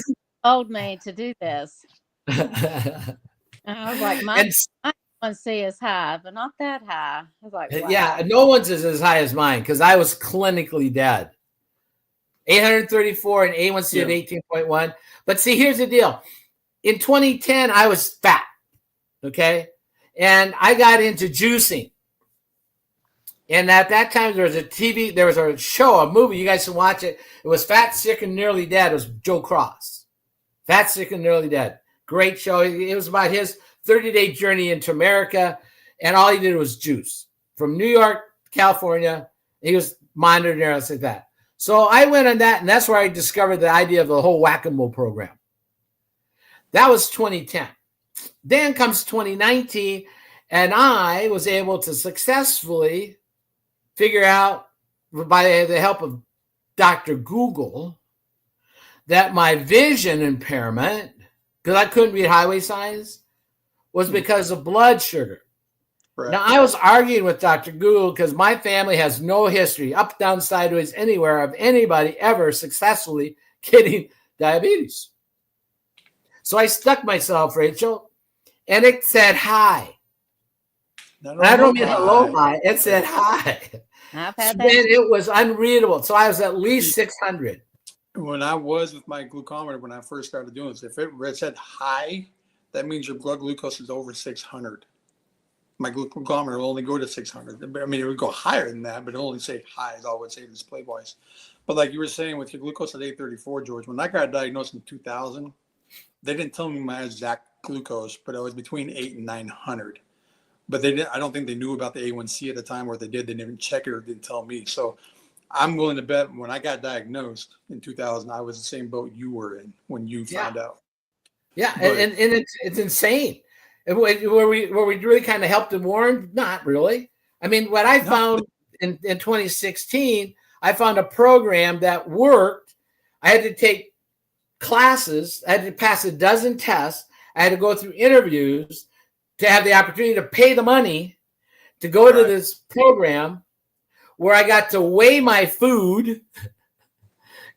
Told me to do this. I was like, my A1C is high, but not that high. I was like, wow. Yeah, no one's is as high as mine because I was clinically dead. 834 and A1C of 18.1. But see, here's the deal. In 2010, I was fat. Okay. And I got into juicing. And at that time, there was a show, a movie, you guys can watch it. It was Fat, Sick, and Nearly Dead. It was Joe Cross. Fat, Sick, and Nearly Dead. Great show. It was about his 30-day journey into America. And all he did was juice. From New York, California. He was monitored and everything like that. So I went on that, and that's where I discovered the idea of the whole whack-a-mole program. That was 2010. Then comes 2019, and I was able to successfully figure out, by the help of Dr. Google, that my vision impairment, because I couldn't read highway signs, was because of blood sugar. Right. Now, I was arguing with Dr. Google because my family has no history, up, down, sideways, anywhere, of anybody ever successfully getting diabetes. So I stuck myself, Rachel, and it said hi. Not And I don't mean hello, high. hi. It said hi. I've So had then that. it was unreadable. So I was at least 600. When I was with my glucometer, when I first started doing this, if it said high, that means your blood glucose is over 600. My glucometer will only go to 600. I mean, it would go higher than that, but it only say high, is all I would say display wise. But like you were saying with your glucose at 834, George, when I got diagnosed in 2000, they didn't tell me my exact glucose, but it was between 8 and 900. But they didn't, I don't think they knew about the A1C at the time, or if they did, they didn't check it or didn't tell me. So I'm willing to bet when I got diagnosed in 2000, I was the same boat you were in when you found out. Yeah, But- and it's insane. Were we really kind of helped and warned? Not really. I mean, what I found in 2016, I found a program that worked. I had to take classes. I had to pass a dozen tests. I had to go through interviews to have the opportunity to pay the money to go to this program where I got to weigh my food,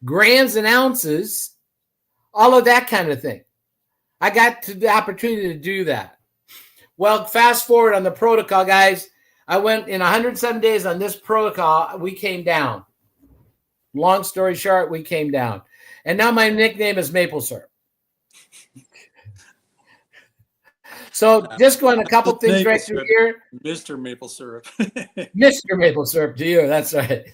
grams and ounces, all of that kind of thing. I got to the opportunity to do that. Well, fast forward on the protocol, guys. I went in 107 days on this protocol. We came down. Long story short, we came down. And now my nickname is Maple Syrup. So just going a couple things right through here. Mr. Maple Syrup. Mr. Maple Syrup to you. That's right.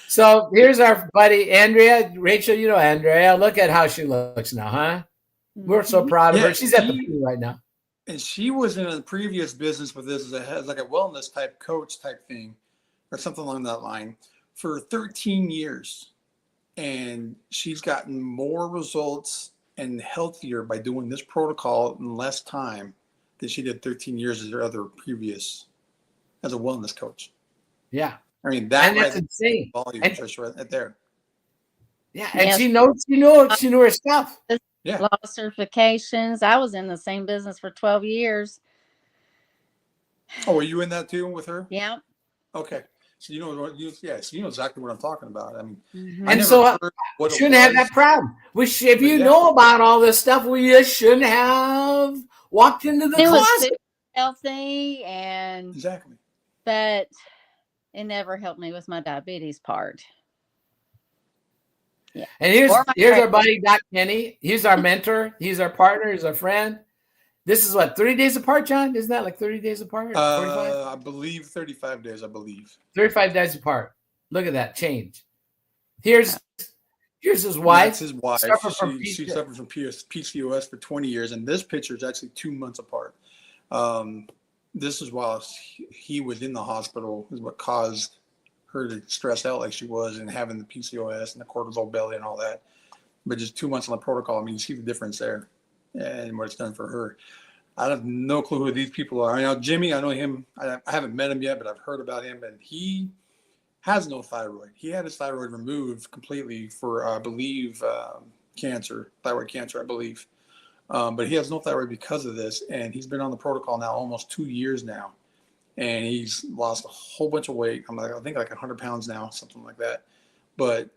So here's our buddy, Andrea. Rachel, you know Andrea. Look at how she looks now, huh? We're so proud of her. She's at the pool right now. And she was in a previous business with this as like a wellness type coach type thing or something along that line for 13 years. And she's gotten more results and healthier by doing this protocol in less time than she did 13 years as her other previous as a wellness coach. Yeah. I mean, that's insane. Volume and, just right there. Yeah. And she knew her stuff. Yeah. A lot of certifications. I was in the same business for 12 years. Oh, were you in that too with her? Yeah. Okay. So you know exactly what I'm talking about. I mean, and so we shouldn't have that problem. If you know about all this stuff, we shouldn't have walked into the closet. Healthy and exactly. But it never helped me with my diabetes part. Yeah. And here's our buddy, Doc Kenny. He's our mentor. He's our partner. He's our friend. This is what, 30 days apart, John? Isn't that like 30 days apart? 45? I believe 35 days, 35 days apart. Look at that change. Here's his wife. That's his wife. She suffered from PCOS for 20 years, and this picture is actually 2 months apart. This is while he was in the hospital is what caused her to stress out like she was and having the PCOS and the cortisol belly and all that. But just 2 months on the protocol, I mean, you see the difference there and what it's done for her. I have no clue who these people are. I know Jimmy, I know him. I haven't met him yet, but I've heard about him, and he has no thyroid. He had his thyroid removed completely for, I believe, thyroid cancer, I believe. But he has no thyroid because of this, and he's been on the protocol now almost 2 years now, and he's lost a whole bunch of weight. I think like 100 pounds now, something like that. But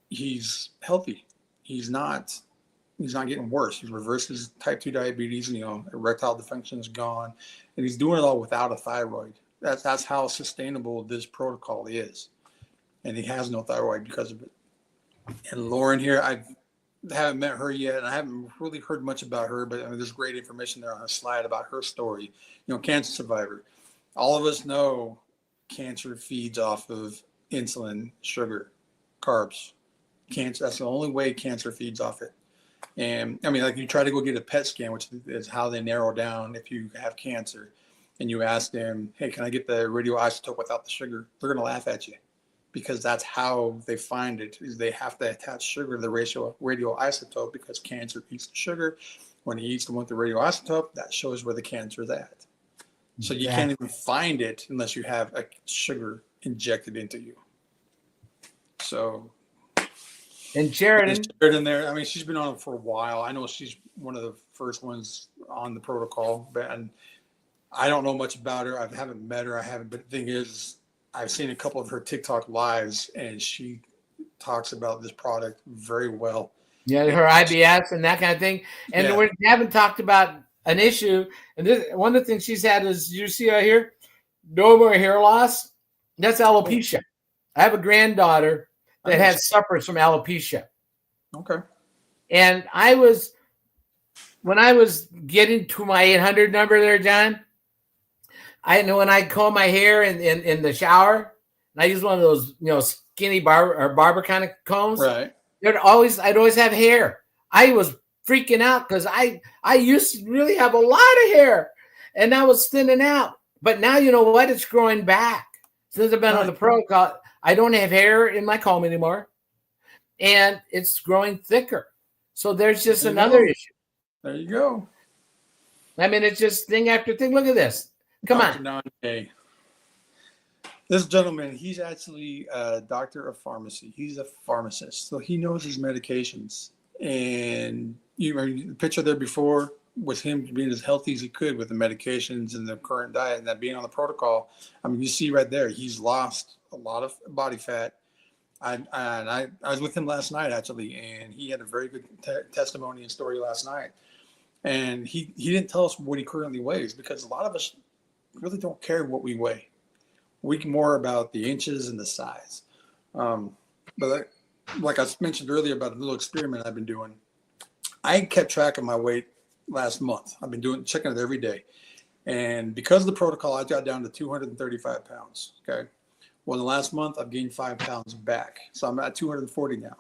he's healthy. He's not getting worse. He's reversed his type 2 diabetes. Erectile dysfunction is gone, and he's doing it all without a thyroid. That's how sustainable this protocol is, and he has no thyroid because of it. And Lauren here, I haven't met her yet, and I haven't really heard much about her, but there's great information there on a slide about her story. Cancer survivor. All of us know cancer feeds off of insulin, sugar, carbs. Cancer, that's the only way cancer feeds off it. And I mean, like you try to go get a PET scan, which is how they narrow down if you have cancer, and you ask them, hey, can I get the radioisotope without the sugar? They're going to laugh at you, because that's how they find it, is they have to attach sugar to the radioisotope, because cancer eats the sugar. When he eats the one with the radioisotope, that shows where the cancer is at. So you can't even find it unless you have a sugar injected into you. So, and Sheridan there, I mean, she's been on it for a while. I know she's one of the first ones on the protocol, but I don't know much about her. I haven't met her. But the thing is, I've seen a couple of her TikTok lives, and she talks about this product very well. Yeah, her IBS and that kind of thing. And Yeah. we haven't talked about an issue. And this, one of the things she's had is, you see right here, no more hair loss. That's alopecia. I have a granddaughter that suffers from alopecia. Okay. And when I was getting to my 800 number there, John, I know when I comb my hair in the shower, and I use one of those, skinny barber kind of combs. Right. I'd always have hair. I was freaking out because I used to really have a lot of hair, and I was thinning out. But now, you know what? It's growing back. Since I've been on the protocol, I don't have hair in my comb anymore, and it's growing thicker. So there's just another issue. There you go. I mean, it's just thing after thing. Look at this. Come on. Nane. This gentleman, he's actually a doctor of pharmacy. He's a pharmacist, so he knows his medications. And the picture there before was him being as healthy as he could with the medications and the current diet and that being on the protocol. I mean, you see right there, he's lost a lot of body fat. I was with him last night, actually, and he had a very good testimony and story last night. And he didn't tell us what he currently weighs, because a lot of us really don't care what we weigh. We care more about the inches and the size. But like I mentioned earlier about a little experiment I've been doing, I kept track of my weight last month. I've been checking it every day. And because of the protocol, I got down to 235 pounds. Okay. Well, in the last month, I've gained 5 pounds back. So I'm at 240 now.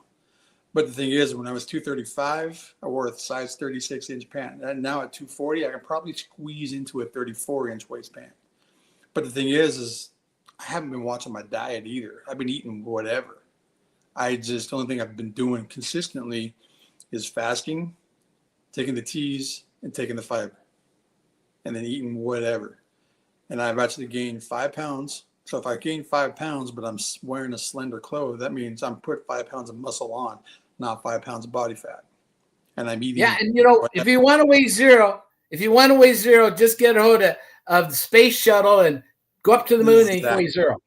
But the thing is, when I was 235, I wore a size 36-inch pant. And now at 240, I can probably squeeze into a 34-inch waistband. But the thing is I haven't been watching my diet either. I've been eating whatever. The only thing I've been doing consistently is fasting, taking the teas, and taking the fiber, and then eating whatever. And I've actually gained 5 pounds. So if I gain 5 pounds, but I'm wearing a slender clothes, that means I'm put 5 pounds of muscle on, not 5 pounds of body fat. And I'm eating. Yeah, and if you want to weigh zero, just get a hold of the space shuttle and go up to the moon and you can weigh zero.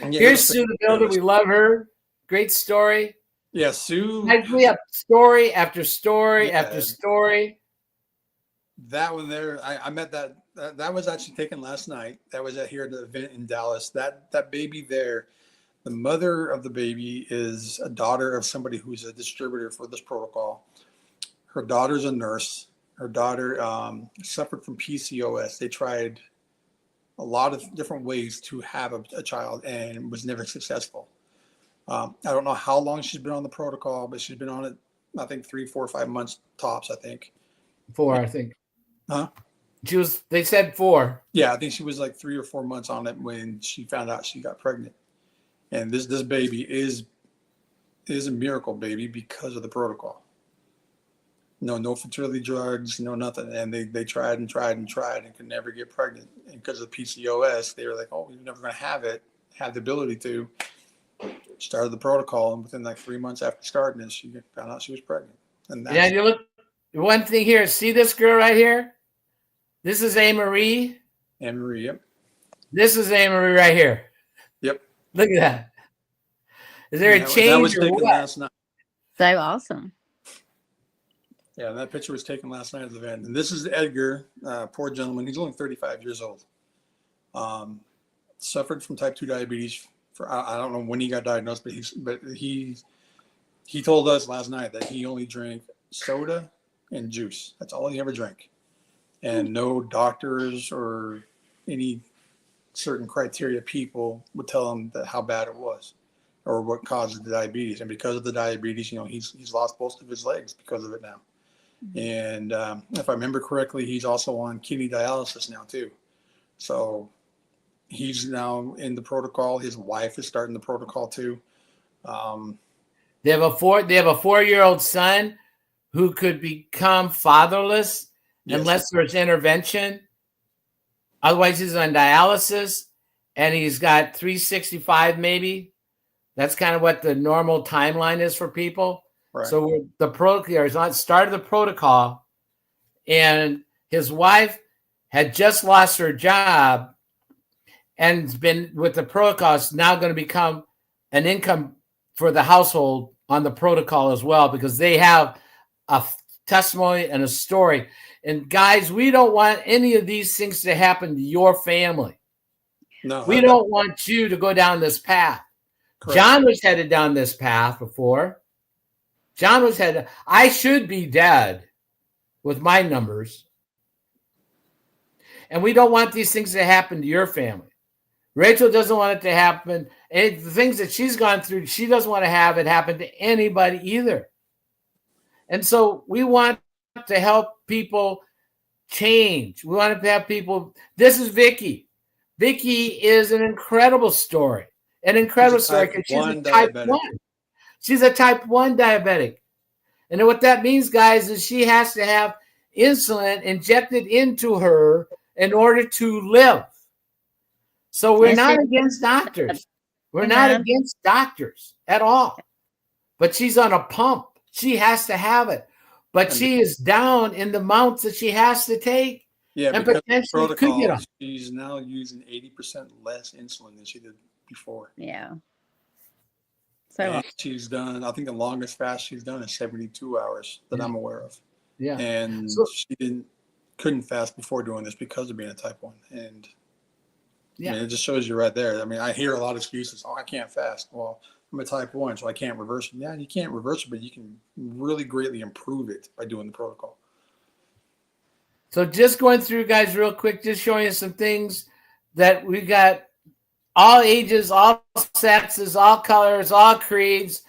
Here's Sue the Builder. We love her. Great story. Yeah, Sue. We have story after story after story. That one there, I met that. That was actually taken last night. That was here at the event in Dallas. That baby there, the mother of the baby is a daughter of somebody who's a distributor for this protocol. Her daughter's a nurse. Her daughter suffered from PCOS. They tried a lot of different ways to have a child and was never successful. I don't know how long she's been on the protocol, but she's been on it, I think 3, 4, 5 months tops, I think. 4, I think. Huh? They said 4. Yeah, I think she was like 3 or 4 months on it when she found out she got pregnant. And this baby is a miracle baby because of the protocol. No fertility drugs, no nothing. And they tried and could never get pregnant. And because of PCOS, they were like, oh, we're never going to have the ability to. Started the protocol, and within like 3 months after starting it, she found out she was pregnant. And you look, one thing here, see this girl right here? This is Marie. Marie, yep. This is Marie right here. Yep. Look at that. Is there a change? That was taken last night. So awesome. Yeah, that picture was taken last night at the event. And this is Edgar, poor gentleman. He's only 35 years old. Suffered from type 2 diabetes. I don't know when he got diagnosed, but he told us last night that he only drank soda and juice. That's all he ever drank. And no doctors or any certain criteria people would tell him how bad it was or what caused the diabetes. And because of the diabetes, he's lost both of his legs because of it now. And if I remember correctly, he's also on kidney dialysis now too. So he's now in the protocol. His wife is starting the protocol too. They have a 4-year-old son who could become fatherless unless there's intervention. Otherwise, he's on dialysis, and he's got 365 maybe. That's kind of what the normal timeline is for people. Right. So the protocol started the protocol, and his wife had just lost her job and been with the protocol. It's now going to become an income for the household on the protocol as well, because they have a testimony and a story. And guys, we don't want any of these things to happen to your family. No, We don't want you to go down this path. correct. John was headed down this path before. John was headed. I should be dead with my numbers. And we don't want these things to happen to your family. Rachel doesn't want it to happen. And the things that she's gone through, she doesn't want to have it happen to anybody either. And so we want to help people change. We want to have people. This is Vicky. Vicky is an incredible story. An incredible story because she's a type 1. She's a type 1 diabetic. And what that means, guys, is she has to have insulin injected into her in order to live. So we're not against doctors. We're not against doctors at all. But she's on a pump. She has to have it. But she is down in the amounts that she has to take. Yeah, and because potentially could get on. she's now using 80% less insulin than she did before. Yeah. So And she's done, I think the longest fast she's done is 72 hours that I'm aware of. Yeah. And So- she couldn't fast before doing this because of being a type 1. And Yeah. I mean, it just shows you right there. I mean, I hear a lot of excuses. Oh, I can't fast. Well, I'm a type 1, so I can't reverse it. Yeah, you can't reverse it, but you can really greatly improve it by doing the protocol. So just going through, guys, real quick, just showing you some things that we got all ages, all sexes, all colors, all creeds.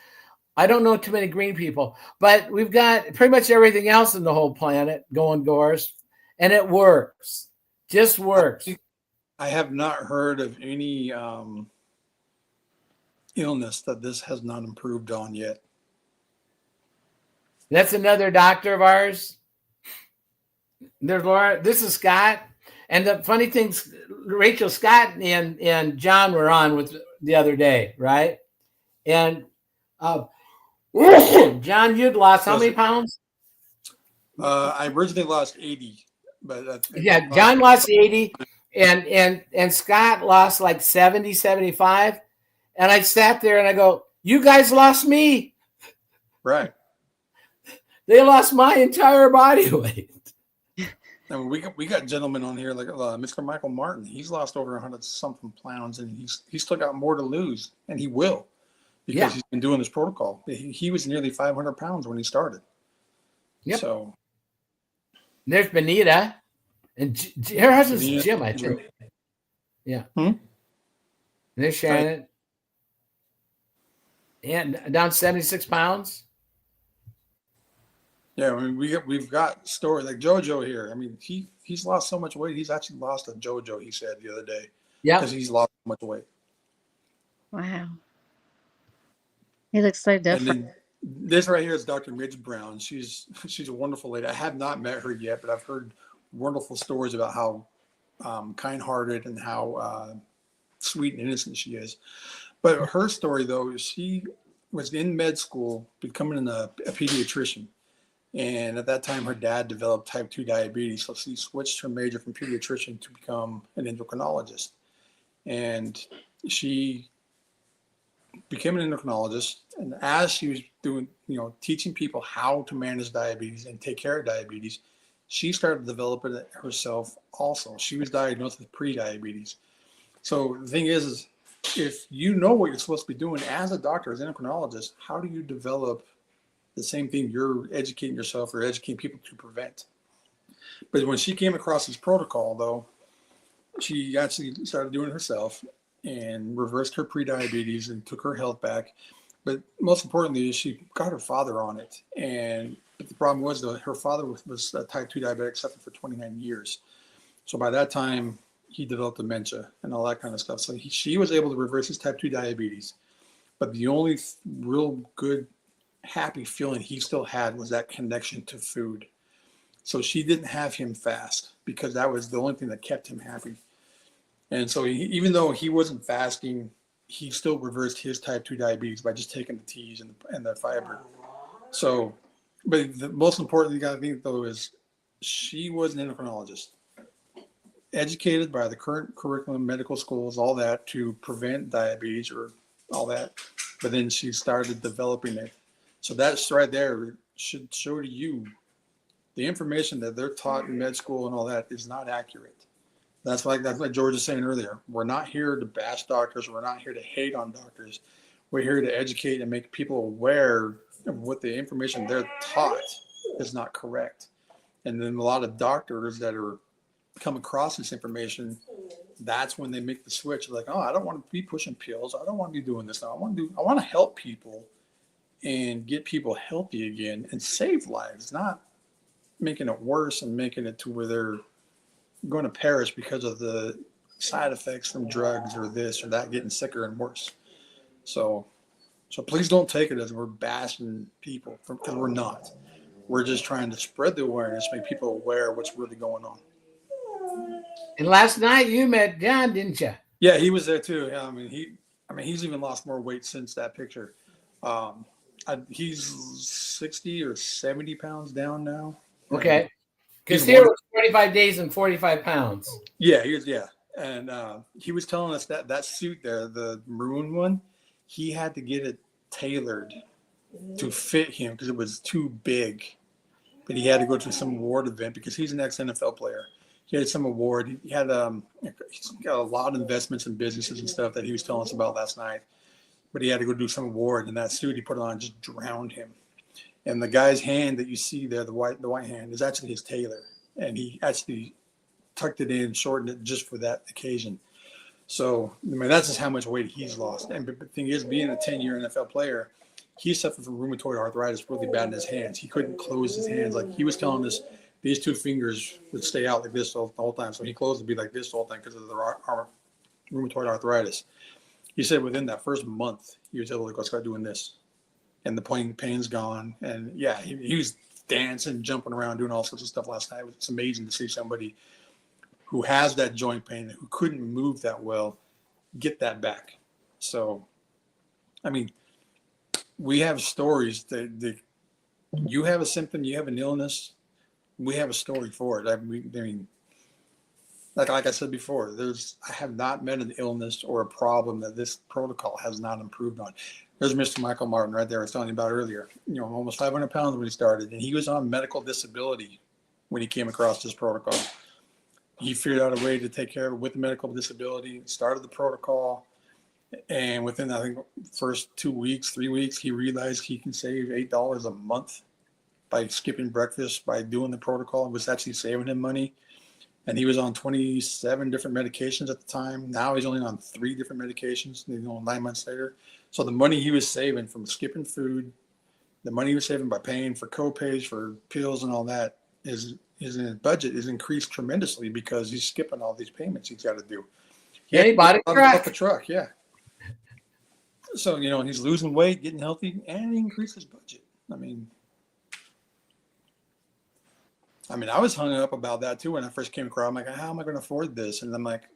I don't know too many green people, but we've got pretty much everything else in the whole planet going, Doris, and it works. Just works. I have not heard of any illness that this has not improved on yet. That's another doctor of ours. There's Laura. This is Scott. And the funny things, Rachel, Scott, and John were on with the other day, right? And John, you'd lost how many pounds? I originally lost 80, but Yeah, John lost 80, and Scott lost like 70, 75. And I sat there and I go, you guys lost me. right. They lost my entire body weight. I mean, we got gentlemen on here like Mr. Michael Martin. He's lost over 100 something pounds, and he's still got more to lose, and he will because he's been doing this protocol. He was nearly 500 pounds when he started. Yep. So There's Benita, and her husband's Benita, Jim, I think. Yeah. Hmm? There's Shannon. And down 76 pounds. yeah, I mean, we've got stories like JoJo here. I mean, he's lost so much weight. He's actually lost a JoJo. He said the other day Yeah. because he's lost so much weight. wow. He looks so And different. then this right here is Dr. Midge Brown. She's a wonderful lady. I have not met her yet, but I've heard wonderful stories about how kind-hearted and how sweet and innocent she is. But her story, though, is she was in med school, becoming a pediatrician. And at that time, her dad developed type 2 diabetes. So she switched her major from pediatrician to become an endocrinologist. And she became an endocrinologist. And as she was doing, teaching people how to manage diabetes and take care of diabetes, she started developing it herself also. She was diagnosed with pre-diabetes. So the thing is if you know what you're supposed to be doing as a doctor, as an endocrinologist, how do you develop the same thing you're educating yourself or educating people to prevent? But when she came across this protocol, though, she actually started doing it herself and reversed her pre-diabetes and took her health back. But most importantly, she got her father on it. And the problem was, though, her father was a type 2 diabetic, suffered for 29 years. So by that time, he developed dementia and all that kind of stuff. So she was able to reverse his type 2 diabetes. But the only real good, happy feeling he still had was that connection to food. So she didn't have him fast because that was the only thing that kept him happy. And so even though he wasn't fasting, he still reversed his type 2 diabetes by just taking the teas and the fiber. So, but the most important thing I think, though, is she was an endocrinologist, educated by the current curriculum, medical schools, all that, to prevent diabetes or all that. But then she started developing it So that's right there should show to you the information that they're taught in med school and all that is not accurate. That's like George was saying earlier. We're not here to bash doctors. We're not here to hate on doctors. We're here to educate and make people aware of what the information they're taught is not correct. And then a lot of doctors that are come across this information, that's when they make the switch. Like, oh, I don't want to be pushing pills. I don't want to be doing this now. I want to help people and get people healthy again and save lives, not making it worse and making it to where they're going to perish because of the side effects from drugs or this or that, getting sicker and worse. So please don't take it as we're bashing people, because we're not. We're just trying to spread the awareness, make people aware of what's really going on. And last night you met John, didn't you? Yeah, he was there too. I mean, he's even lost more weight since that picture. He's 60 or 70 pounds down now. Okay. Because here was 45 days and 45 pounds. Yeah, and he was telling us that suit there, the maroon one, he had to get it tailored to fit him because it was too big. But he had to go to some award event because he's an ex-NFL player. He had some award. He had he's got a lot of investments in businesses and stuff that he was telling us about last night. But he had to go do some award, and that suit he put on just drowned him. And the guy's hand that you see there, the white hand, is actually his tailor, and he actually tucked it in, shortened it just for that occasion. So I mean, that's just how much weight he's lost. And the thing is, being a 10-year NFL player, he suffered from rheumatoid arthritis really bad in his hands. He couldn't close his hands. Like he was telling us, these two fingers would stay out like this the whole time. So he closed to be like this the whole time because of the rheumatoid arthritis. He said within that first month, he was able to go start doing this. And the pain's gone. And yeah, he was dancing, jumping around, doing all sorts of stuff last night. It's amazing to see somebody who has that joint pain, who couldn't move that well, get that back. So, I mean, we have stories that you have a symptom, you have an illness, we have a story for it. I mean, like I said before, I have not met an illness or a problem that this protocol has not improved on. There's Mr. Michael Martin right there I was telling you about earlier. Almost 500 pounds when he started, and he was on medical disability when he came across this protocol. He figured out a way to take care of it with the medical disability, started the protocol, and within, I think, first 2 weeks, 3 weeks, he realized he can save $8 a month by skipping breakfast, by doing the protocol. It was actually saving him money. And he was on 27 different medications at the time. Now he's only on 3 different medications, 9 months later. So the money he was saving from skipping food, the money he was saving by paying for co-pays, for pills and all that, his budget is increased tremendously because he's skipping all these payments he's got to do. Yeah, he bought a truck, yeah. So, and he's losing weight, getting healthy, and he increased his budget. I mean, I was hung up about that too when I first came across. I'm like, how am I going to afford this? And I'm like,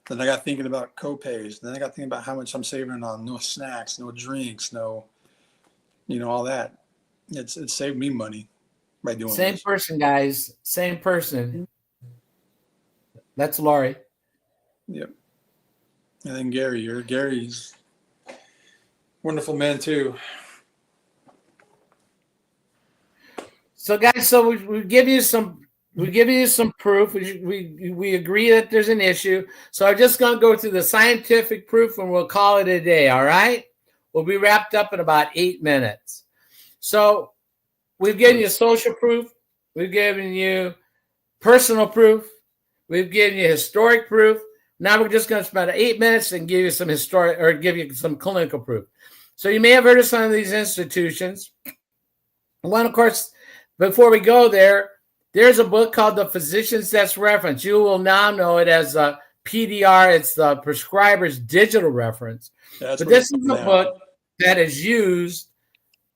then I got thinking about co-pays. Then I got thinking about how much I'm saving on no snacks, no drinks, no, all that. It saved me money by doing Same this. person, guys. Same person. That's Laurie. Yep. And then Gary's wonderful man too. So guys, we give you some proof. We agree that there's an issue. So I'm just gonna go through the scientific proof and we'll call it a day. All right. We'll be wrapped up in about 8 minutes. So we've given you social proof, we've given you personal proof, we've given you historic proof. Now we're just gonna spend 8 minutes and give you some historic or give you some clinical proof. So you may have heard of some of these institutions. One, of course. Before we go there, there's a book called The Physician's Desk Reference. You will now know it as a PDR. It's the Prescriber's Digital Reference. But this is a book that is used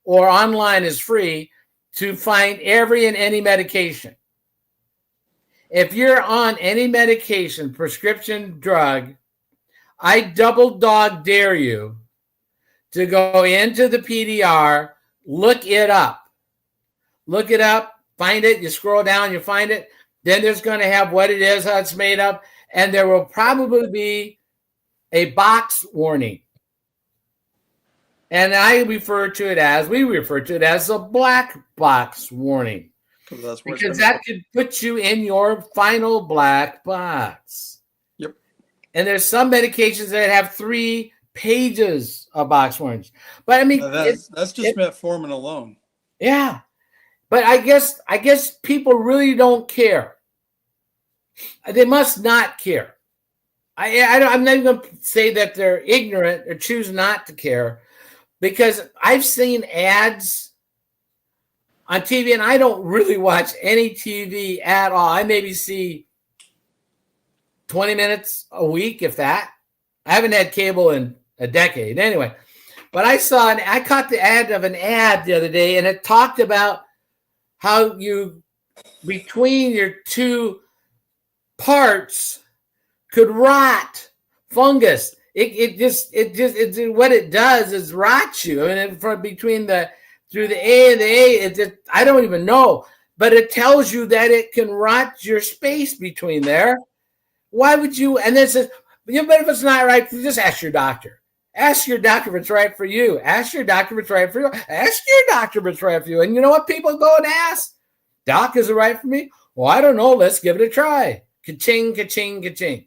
or online is free to find every and any medication. If you're on any medication, prescription drug, I double dog dare you to go into the PDR, look it up. Look it up, find it, you scroll down, you find it. Then there's going to have what it is, how it's made up, and there will probably be a box warning. And we refer to it as a black box warning. That's where Because that could put you in your final black box. Yep. And there's some medications that have 3 pages of box warnings. But I mean, that's just metformin alone. Yeah. But I guess people really don't care. They must not care. I'm not even going to say that they're ignorant or choose not to care, because I've seen ads on TV, and I don't really watch any TV at all. I maybe see 20 minutes a week, if that. I haven't had cable in a decade anyway. But I caught the ad of an ad the other day, and it talked about how you, between your 2 parts, could rot fungus. It just what it does is rot you. I mean, from between through the A and the A, I don't even know, but it tells you that it can rot your space between there. Why would you? And then it says, but if it's not right, just ask your doctor. Ask your doctor if it's right for you. Ask your doctor if it's right for you. Ask your doctor if it's right for you. And you know what people go and ask? Doc, is it right for me? Well, I don't know. Let's give it a try. Ka-ching, ka-ching, ka-ching.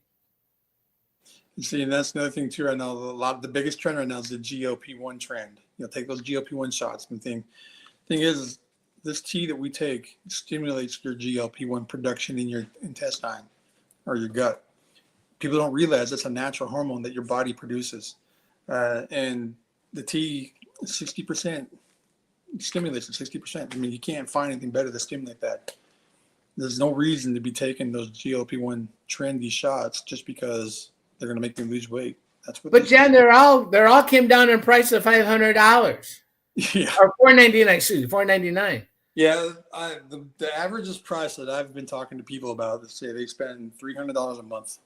You see, and that's another thing too right now. The biggest trend right now is the GLP-1 trend. Take those GLP-1 shots. And thing is, this tea that we take stimulates your GLP-1 production in your intestine or your gut. People don't realize that's a natural hormone that your body produces. And the tea, 60% stimulates it, 60%. I mean, you can't find anything better to stimulate that. There's no reason to be taking those GLP-1 trendy shots just because they're going to make me lose weight. That's what. But Jen, they're all came down in price of $500. Yeah. Or $499. Excuse me, $499. Yeah, the average price that I've been talking to people about, let's say they spend $300 a month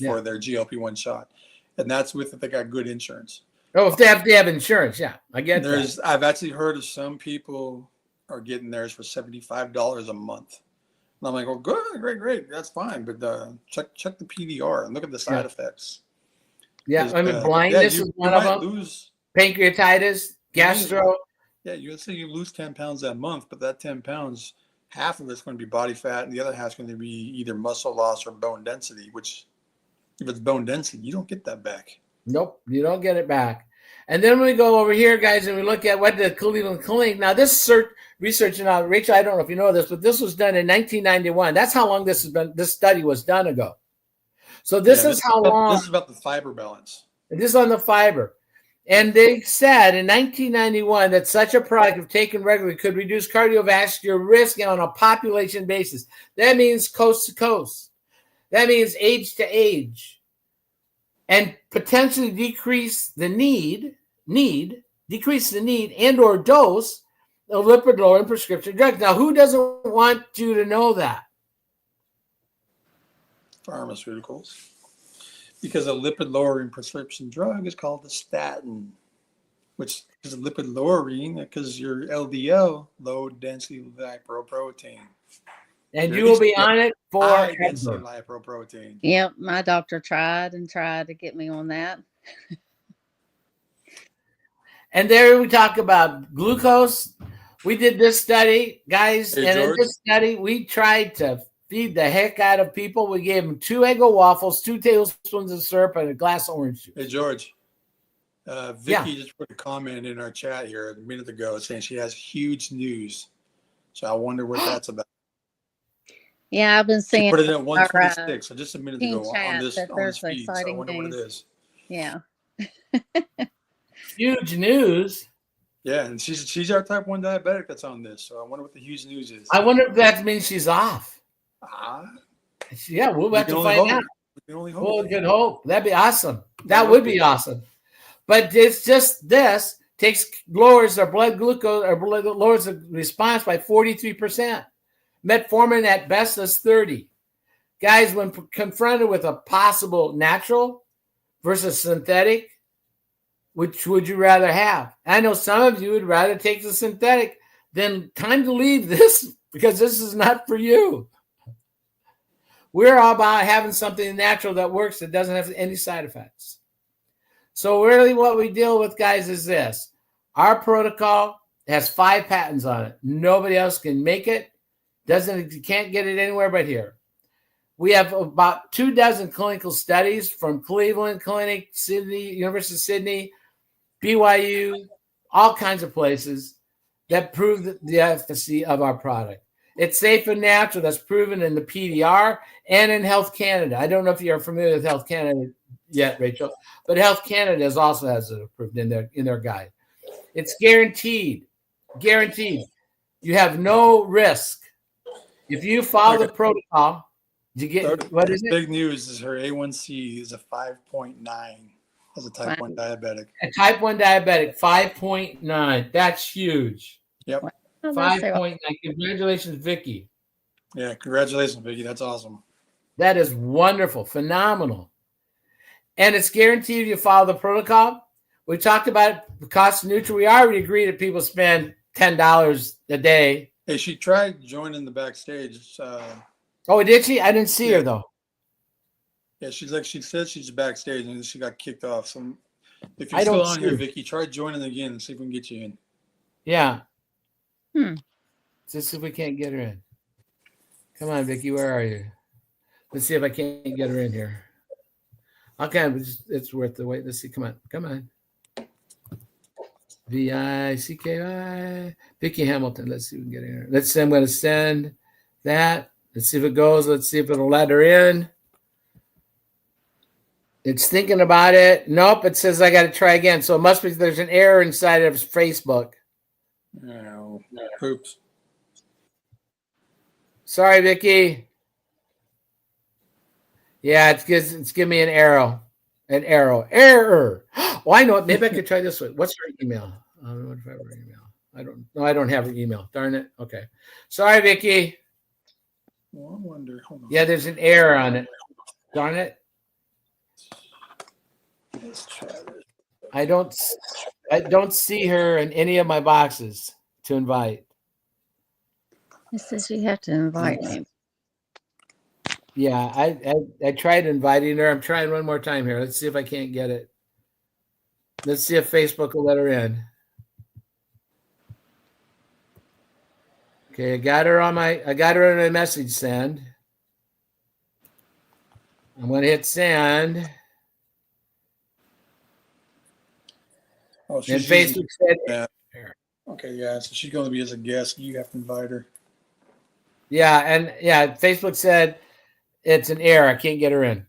for their GLP-1 shot, and that's with if they got good insurance. Oh, if they have insurance, yeah, I get that. I've actually heard of some people are getting theirs for $75 a month. And I'm like, well, good, great, that's fine, but check the PDR and look at the side effects. Yeah, I mean, blindness is one of them. Lose pancreatitis, gastro. Yeah, let's say you lose 10 pounds that month, but that 10 pounds, half of it's going to be body fat, and the other half is going to be either muscle loss or bone density, which if it's bone density, you don't get that back. Nope, you don't get it back. And then we go over here, guys, and we look at what the Cleveland Clinic. Now, this research, now, Rachel, I don't know if you know this, but this was done in 1991. That's how long this study was done ago. So this is how long. This is about the fiber balance. This is on the fiber. And they said in 1991 that such a product, if taken regularly, could reduce cardiovascular risk on a population basis. That means coast to coast. That means age to age. And potentially decrease the need and or dose of lipid-lowering prescription drugs. Now, who doesn't want you to know that? Pharmaceuticals. Because a lipid-lowering prescription drug is called a statin, which is a lipid-lowering because your LDL, low-density lipoprotein. And you will be on it forever. Lipoprotein. Yep, my doctor tried to get me on that. And there we talk about glucose. We did this study, guys, and in this study, we tried to feed the heck out of people. We gave them 2 Eggo waffles, 2 tablespoons of syrup, and a glass of orange juice. Hey, George. Vicky just put a comment in our chat here a minute ago saying she has huge news. So I wonder what that's about. Yeah, I've been seeing. She put it at 126, so just a minute ago on this feed. So I exciting wonder what it news. is. Yeah. Huge news. Yeah, and she's our type 1 diabetic that's on this. So I wonder what the huge news is. I wonder if that means she's off. Yeah, we'll have to find out. We can only hope. Well, good hope. That'd be awesome. That would be awesome. But it's just this lowers our blood glucose or lowers the response by 43%. Metformin at best is 30. Guys, when confronted with a possible natural versus synthetic, which would you rather have? I know some of you would rather take the synthetic. Then time to leave this because this is not for you. We're all about having something natural that works that doesn't have any side effects. So really what we deal with, guys, is this. Our protocol has 5 patents on it. Nobody else can make it. You can't get it anywhere but here. We have about 24 clinical studies from Cleveland Clinic, Sydney, University of Sydney, BYU, all kinds of places that prove the efficacy of our product. It's safe and natural. That's proven in the PDR and in Health Canada. I don't know if you're familiar with Health Canada yet, Rachel, but Health Canada also has it approved in their guide. It's guaranteed. Guaranteed. You have no risk. If you follow the protocol, you get, what is it? Big news is her A1C is a 5.9 as a type 1 diabetic. A type 1 diabetic, 5.9. That's huge. Yep. 5.9. Congratulations, Vicky. Yeah, congratulations, Vicky. That's awesome. That is wonderful, phenomenal. And it's guaranteed if you follow the protocol. We talked about the cost neutral. We already agreed that people spend $10 a day. Hey, she tried joining the backstage. Oh, did she? I didn't see her though. Yeah, she said she's backstage and she got kicked off. So if you're I still don't on see here, her. Vicky, try joining again and see if we can get you in. Yeah. Hmm. Let's see if we can't get her in. Come on, Vicky, where are you? Let's see if I can't get her in here. Okay, it's worth the wait. Let's see. Come on. VICKI. Vicky Hamilton. Let's see if we can get her. I'm going to send that. Let's see if it goes. Let's see if it'll let her in. It's thinking about it. Nope, it says I got to try again. So it must be there's an error inside of Facebook. No. Oops. Sorry, Vicky. Yeah, it's giving me an error. Error. Oh, I know it. Maybe I could try this one. What's her email? I don't know if I have her email. I don't have her email. Darn it. Okay. Sorry, Vicky. Well, I wonder. Hold on. Yeah, there's an error on it. Darn it. Let's try this. I don't see her in any of my boxes to invite. It says you have to invite me. Yeah, I tried inviting her. I'm trying one more time here. Let's see if I can't get it. Let's see if Facebook will let her in. Okay, I got her on a message send. I'm going to hit send. Oh, And she's Facebook said, yeah. Okay, yeah. So she's going to be as a guest. You have to invite her. yeah, Facebook said it's an error. I can't get her in.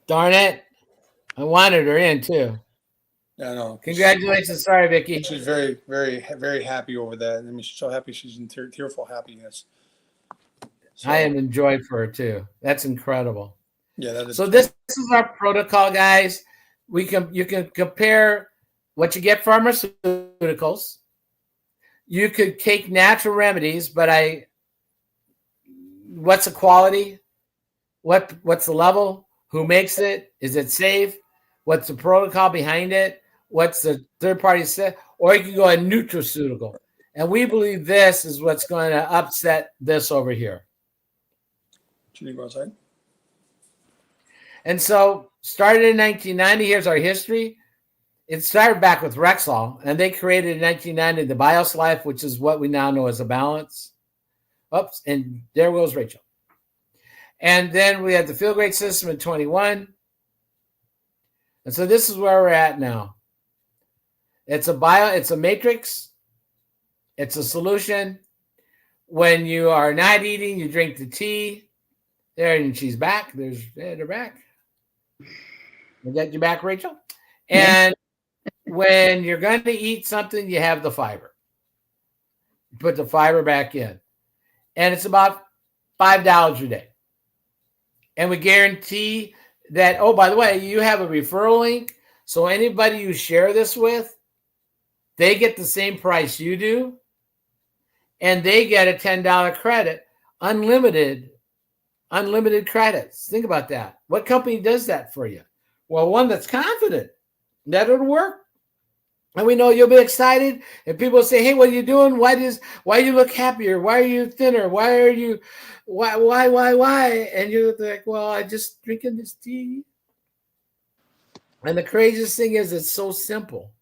Darn it. I wanted her in too. Yeah, I know. Congratulations. Sorry, Vicky. She's very, very, very happy over that. I mean, she's so happy. She's in tearful happiness. So, I am enjoyed for her too. That's incredible. Yeah, that is. So this is our protocol, guys. You can compare what you get pharmaceuticals. You could take natural remedies, but what's the quality? What's the level? Who makes it? Is it safe? What's the protocol behind it? What's the third party set? Or you can go a nutraceutical. And we believe this is what's going to upset this over here. Should you go outside? And so started in 1990. Here's our history. It started back with Rexall, and they created in 1990 the BIOS Life, which is what we now know as a balance. Oops, and there goes Rachel. And then we had the Feel Great system in 21. And so this is where we're at now. It's a matrix. It's a solution. When you are not eating, you drink the tea. There, and she's back. They're back. We got you back, Rachel. And when you're going to eat something, you have the fiber. You put the fiber back in. And it's about $5 a day. And we guarantee that, oh, by the way, you have a referral link. So anybody you share this with, they get the same price you do. And they get a $10 credit, unlimited credits. Think about that. What company does that for you? Well, one that's confident that it'll work. And we know you'll be excited. And people say, hey, what are you doing? Why you look happier? Why are you thinner? Why? And you're like, well, I just drinking this tea. And the craziest thing is it's so simple.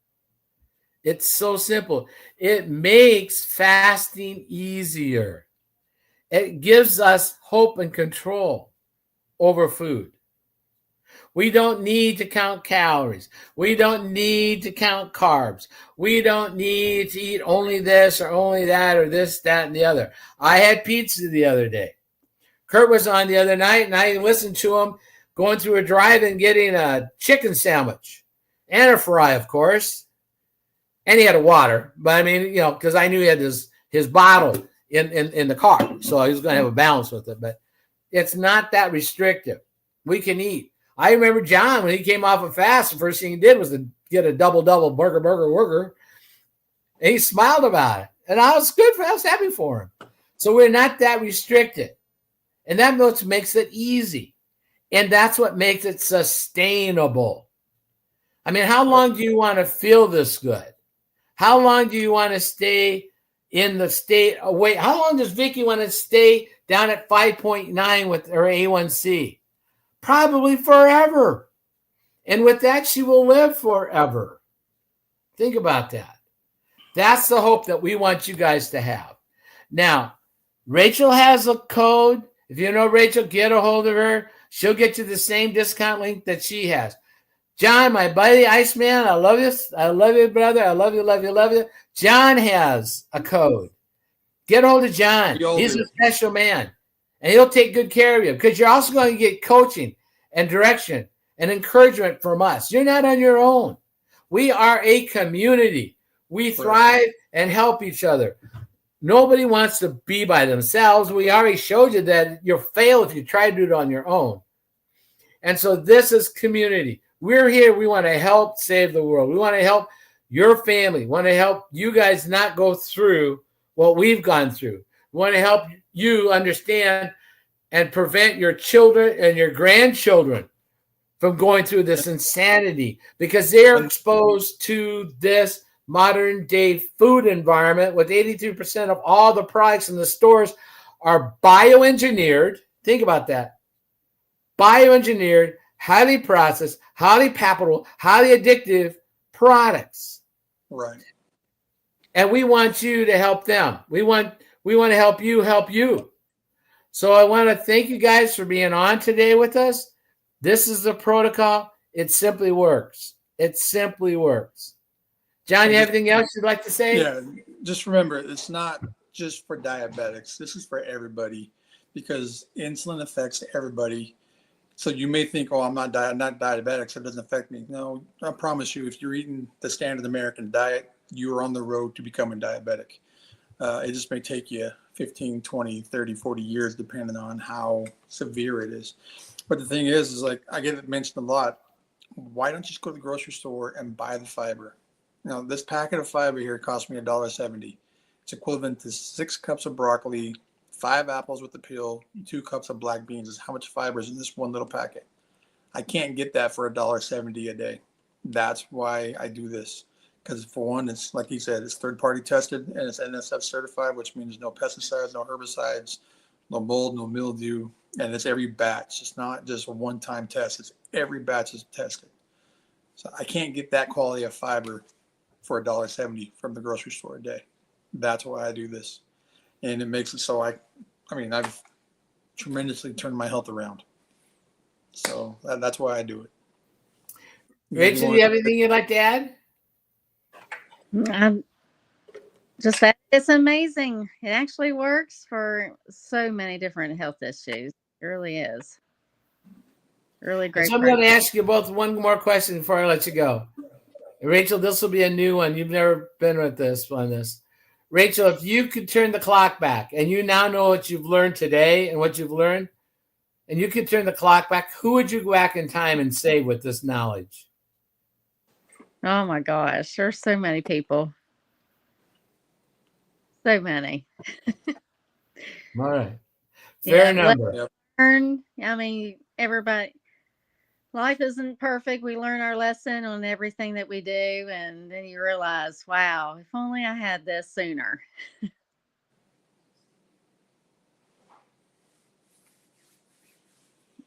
It's so simple. It makes fasting easier. It gives us hope and control over food. We don't need to count calories. We don't need to count carbs. We don't need to eat only this or only that or this, that, and the other. I had pizza the other day. Kurt was on the other night, and I listened to him going through a drive-in getting a chicken sandwich and a fry, of course. And he had a water, but I mean, because I knew he had his bottle in the car, so he was going to have a balance with it. But it's not that restrictive. We can eat. I remember John, when he came off a fast, the first thing he did was to get a double burger, and he smiled about it. And I was happy for him. So we're not that restricted. And that what makes it easy. And that's what makes it sustainable. I mean, how long do you want to feel this good? How long do you want to stay in the state? Wait, how long does Vicky want to stay down at 5.9 with her A1C? Probably forever. And with that, she will live forever. Think about that. That's the hope that we want you guys to have. Now, Rachel has a code. If you know Rachel, get a hold of her. She'll get you the same discount link that she has. John, my buddy Iceman, I love you. I love you, brother. I love you, love you, love you. John has a code. Get a hold of John. He's a special man. And he'll take good care of you, because you're also going to get coaching and direction and encouragement from us. You're not on your own. We are a community. We thrive and help each other. Nobody wants to be by themselves. We already showed you that you'll fail if you try to do it on your own. And so this is community. We're here. We want to help save the world. We want to help your family. We want to help you guys not go through what we've gone through. We want to help you understand and prevent your children and your grandchildren from going through this insanity, because they're exposed to this modern day food environment with 83% of all the products in the stores are bioengineered. Think about that. Bioengineered, highly processed, highly palatable, highly addictive products. Right. And we want you to help them. We want to help you. So I want to thank you guys for being on today with us. This is the protocol. It simply works. It simply works. John, you have anything else you'd like to say? Yeah, just remember, it's not just for diabetics. This is for everybody, because insulin affects everybody. So you may think, oh, I'm not diabetic, so it doesn't affect me. No, I promise you, if you're eating the standard American diet, you are on the road to becoming diabetic. It just may take you 15, 20, 30, 40 years, depending on how severe it is. But the thing is like, I get it mentioned a lot. Why don't you just go to the grocery store and buy the fiber? Now, this packet of fiber here cost me $1.70. It's equivalent to 6 cups of broccoli, 5 apples with the peel, 2 cups of black beans. Is how much fiber is in this one little packet. I can't get that for $1.70 a day. That's why I do this. Because for one, it's like he said, it's third-party tested and it's NSF certified, which means no pesticides, no herbicides, no mold, no mildew, and it's every batch. It's not just a one-time test. It's every batch is tested. So I can't get that quality of fiber for $1.70 from the grocery store a day. That's why I do this. And it makes it so I've tremendously turned my health around. So that's why I do it. Rachel, do you have anything you'd like to add? Just that it's amazing. It actually works for so many different health issues. It really is. Really great. So I'm going to ask you both one more question before I let you go. Rachel, this will be a new one. You've never been with this on this. Rachel, if you could turn the clock back and you now know what you've learned today and what you've learned, and you could turn the clock back, who would you go back in time and save with this knowledge? Oh my gosh, there's so many people. So many. All right. Fair number. Learn. I mean, everybody, life isn't perfect. We learn our lesson on everything that we do. And then you realize, wow, if only I had this sooner.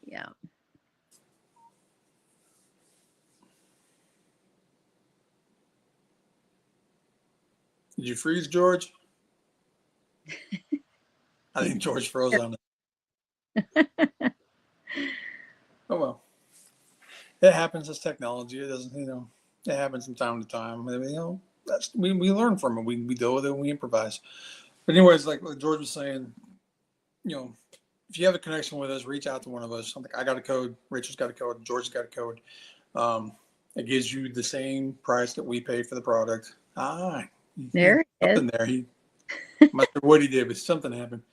Yeah. Did you freeze, George? I think George froze on it. Oh well, it happens. It's technology. It doesn't, it happens from time to time. I mean, that's we learn from it. We deal with it. And we improvise. But anyways, like George was saying, if you have a connection with us, reach out to one of us. I got a code. Rachel's got a code. George's got a code. It gives you the same price that we pay for the product. There it is. Something there. He must have what he did, but something happened.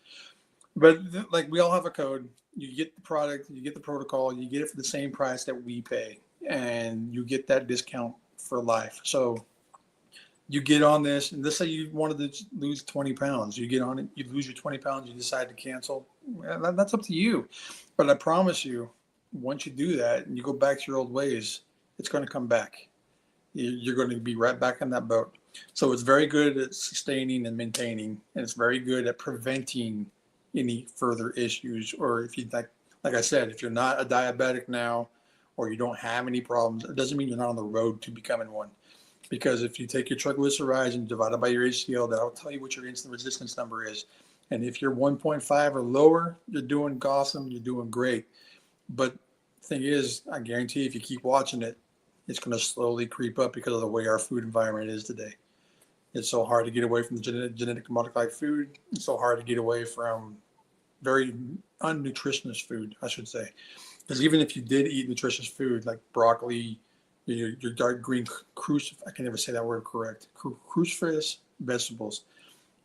But like we all have a code. You get the product, you get the protocol, you get it for the same price that we pay, and you get that discount for life. So you get on this, and let's say you wanted to lose 20 pounds. You get on it, you lose your 20 pounds, you decide to cancel. Well, that's up to you. But I promise you, once you do that and you go back to your old ways, it's going to come back. You're going to be right back in that boat. So it's very good at sustaining and maintaining, and it's very good at preventing any further issues. Or if you like I said, if you're not a diabetic now, or you don't have any problems, it doesn't mean you're not on the road to becoming one. Because if you take your triglycerides and divide it by your HDL, that'll tell you what your insulin resistance number is. And if you're 1.5 or lower, you're doing awesome, you're doing great. But the thing is, I guarantee if you keep watching it, it's going to slowly creep up because of the way our food environment is today. It's so hard to get away from the genetic modified food. It's so hard to get away from very unnutritious food, I should say. Because even if you did eat nutritious food like broccoli, your dark green I can never say that word correct. Cruciferous vegetables.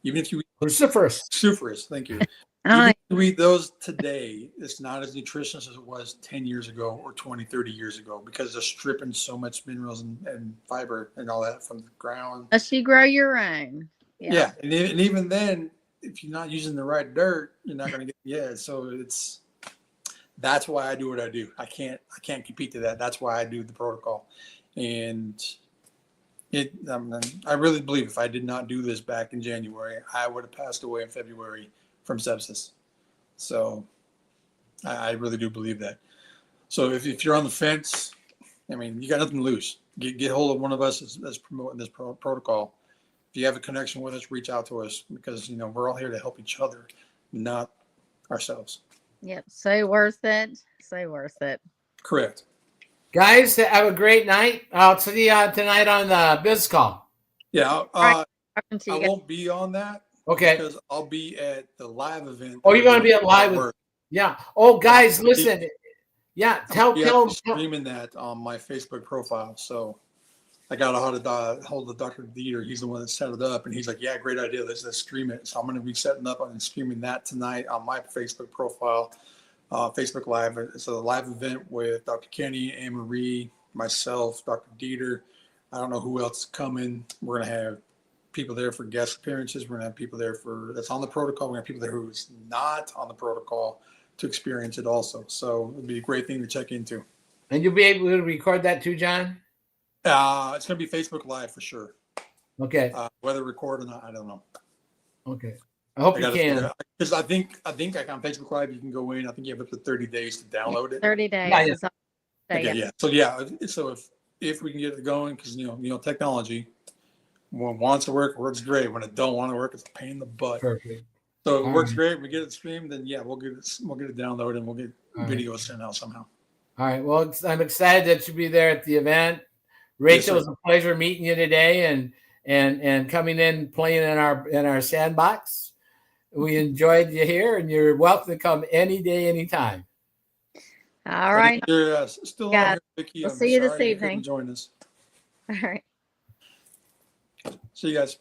Even if you eat cruciferous, thank you. Even if you eat those today, it's not as nutritious as it was 10 years ago or 20, 30 years ago, because they're stripping so much minerals and fiber and all that from the ground. Unless you grow your own. Yeah. And even then, if you're not using the right dirt, you're not going to get, so that's why I do what I do. I can't compete to that. That's why I do the protocol. And I really believe if I did not do this back in January, I would have passed away in February from sepsis. So I really do believe that. So if you're on the fence, I mean, you got nothing to lose. Get hold of one of us that's promoting this protocol. If you have a connection with us, reach out to us, because we're all here to help each other, not ourselves. Yep. So worth it. So worth it. Correct. Guys, have a great night. I'll see you tonight on the Biz Call. Yeah. Right. I won't be on that. Okay. Because I'll be at the live event. Oh, you're going to be at live? Yeah. Oh, guys, listen. Yeah. Tell streaming that on my Facebook profile. So I got a hold of Dr. Dieter. He's the one that set it up, and he's like, "Yeah, great idea. Let's stream it." So I'm going to be setting up and streaming that tonight on my Facebook profile, Facebook Live. It's a live event with Dr. Kenny, Anne Marie, myself, Dr. Dieter. I don't know who else is coming. We're going to have people there for guest appearances. We're going to have people there that's on the protocol. We're going to have people there who's not on the protocol to experience it also. So it'll be a great thing to check into. And you'll be able to record that too, John? It's going to be Facebook Live for sure. Okay. Whether record or not, I don't know. Okay. I hope you can. Because I think like on Facebook Live, you can go in. I think you have up to 30 days to download it. 30 days. Yeah. Okay, yeah. So if we can get it going, because technology, when it wants to works great. When it don't want to work, it's a pain in the butt. Perfect. So if it works great, we get it streamed, then we'll get it downloaded, and we'll get videos sent out somehow. All right. Well, I'm excited that you'll be there at the event. Rachel, it was a pleasure meeting you today and coming in, playing in our sandbox. We enjoyed you here, and you're welcome to come any day, anytime. All right. You're still on here, Vicki. We'll see you this evening. Join us. All right. See you guys.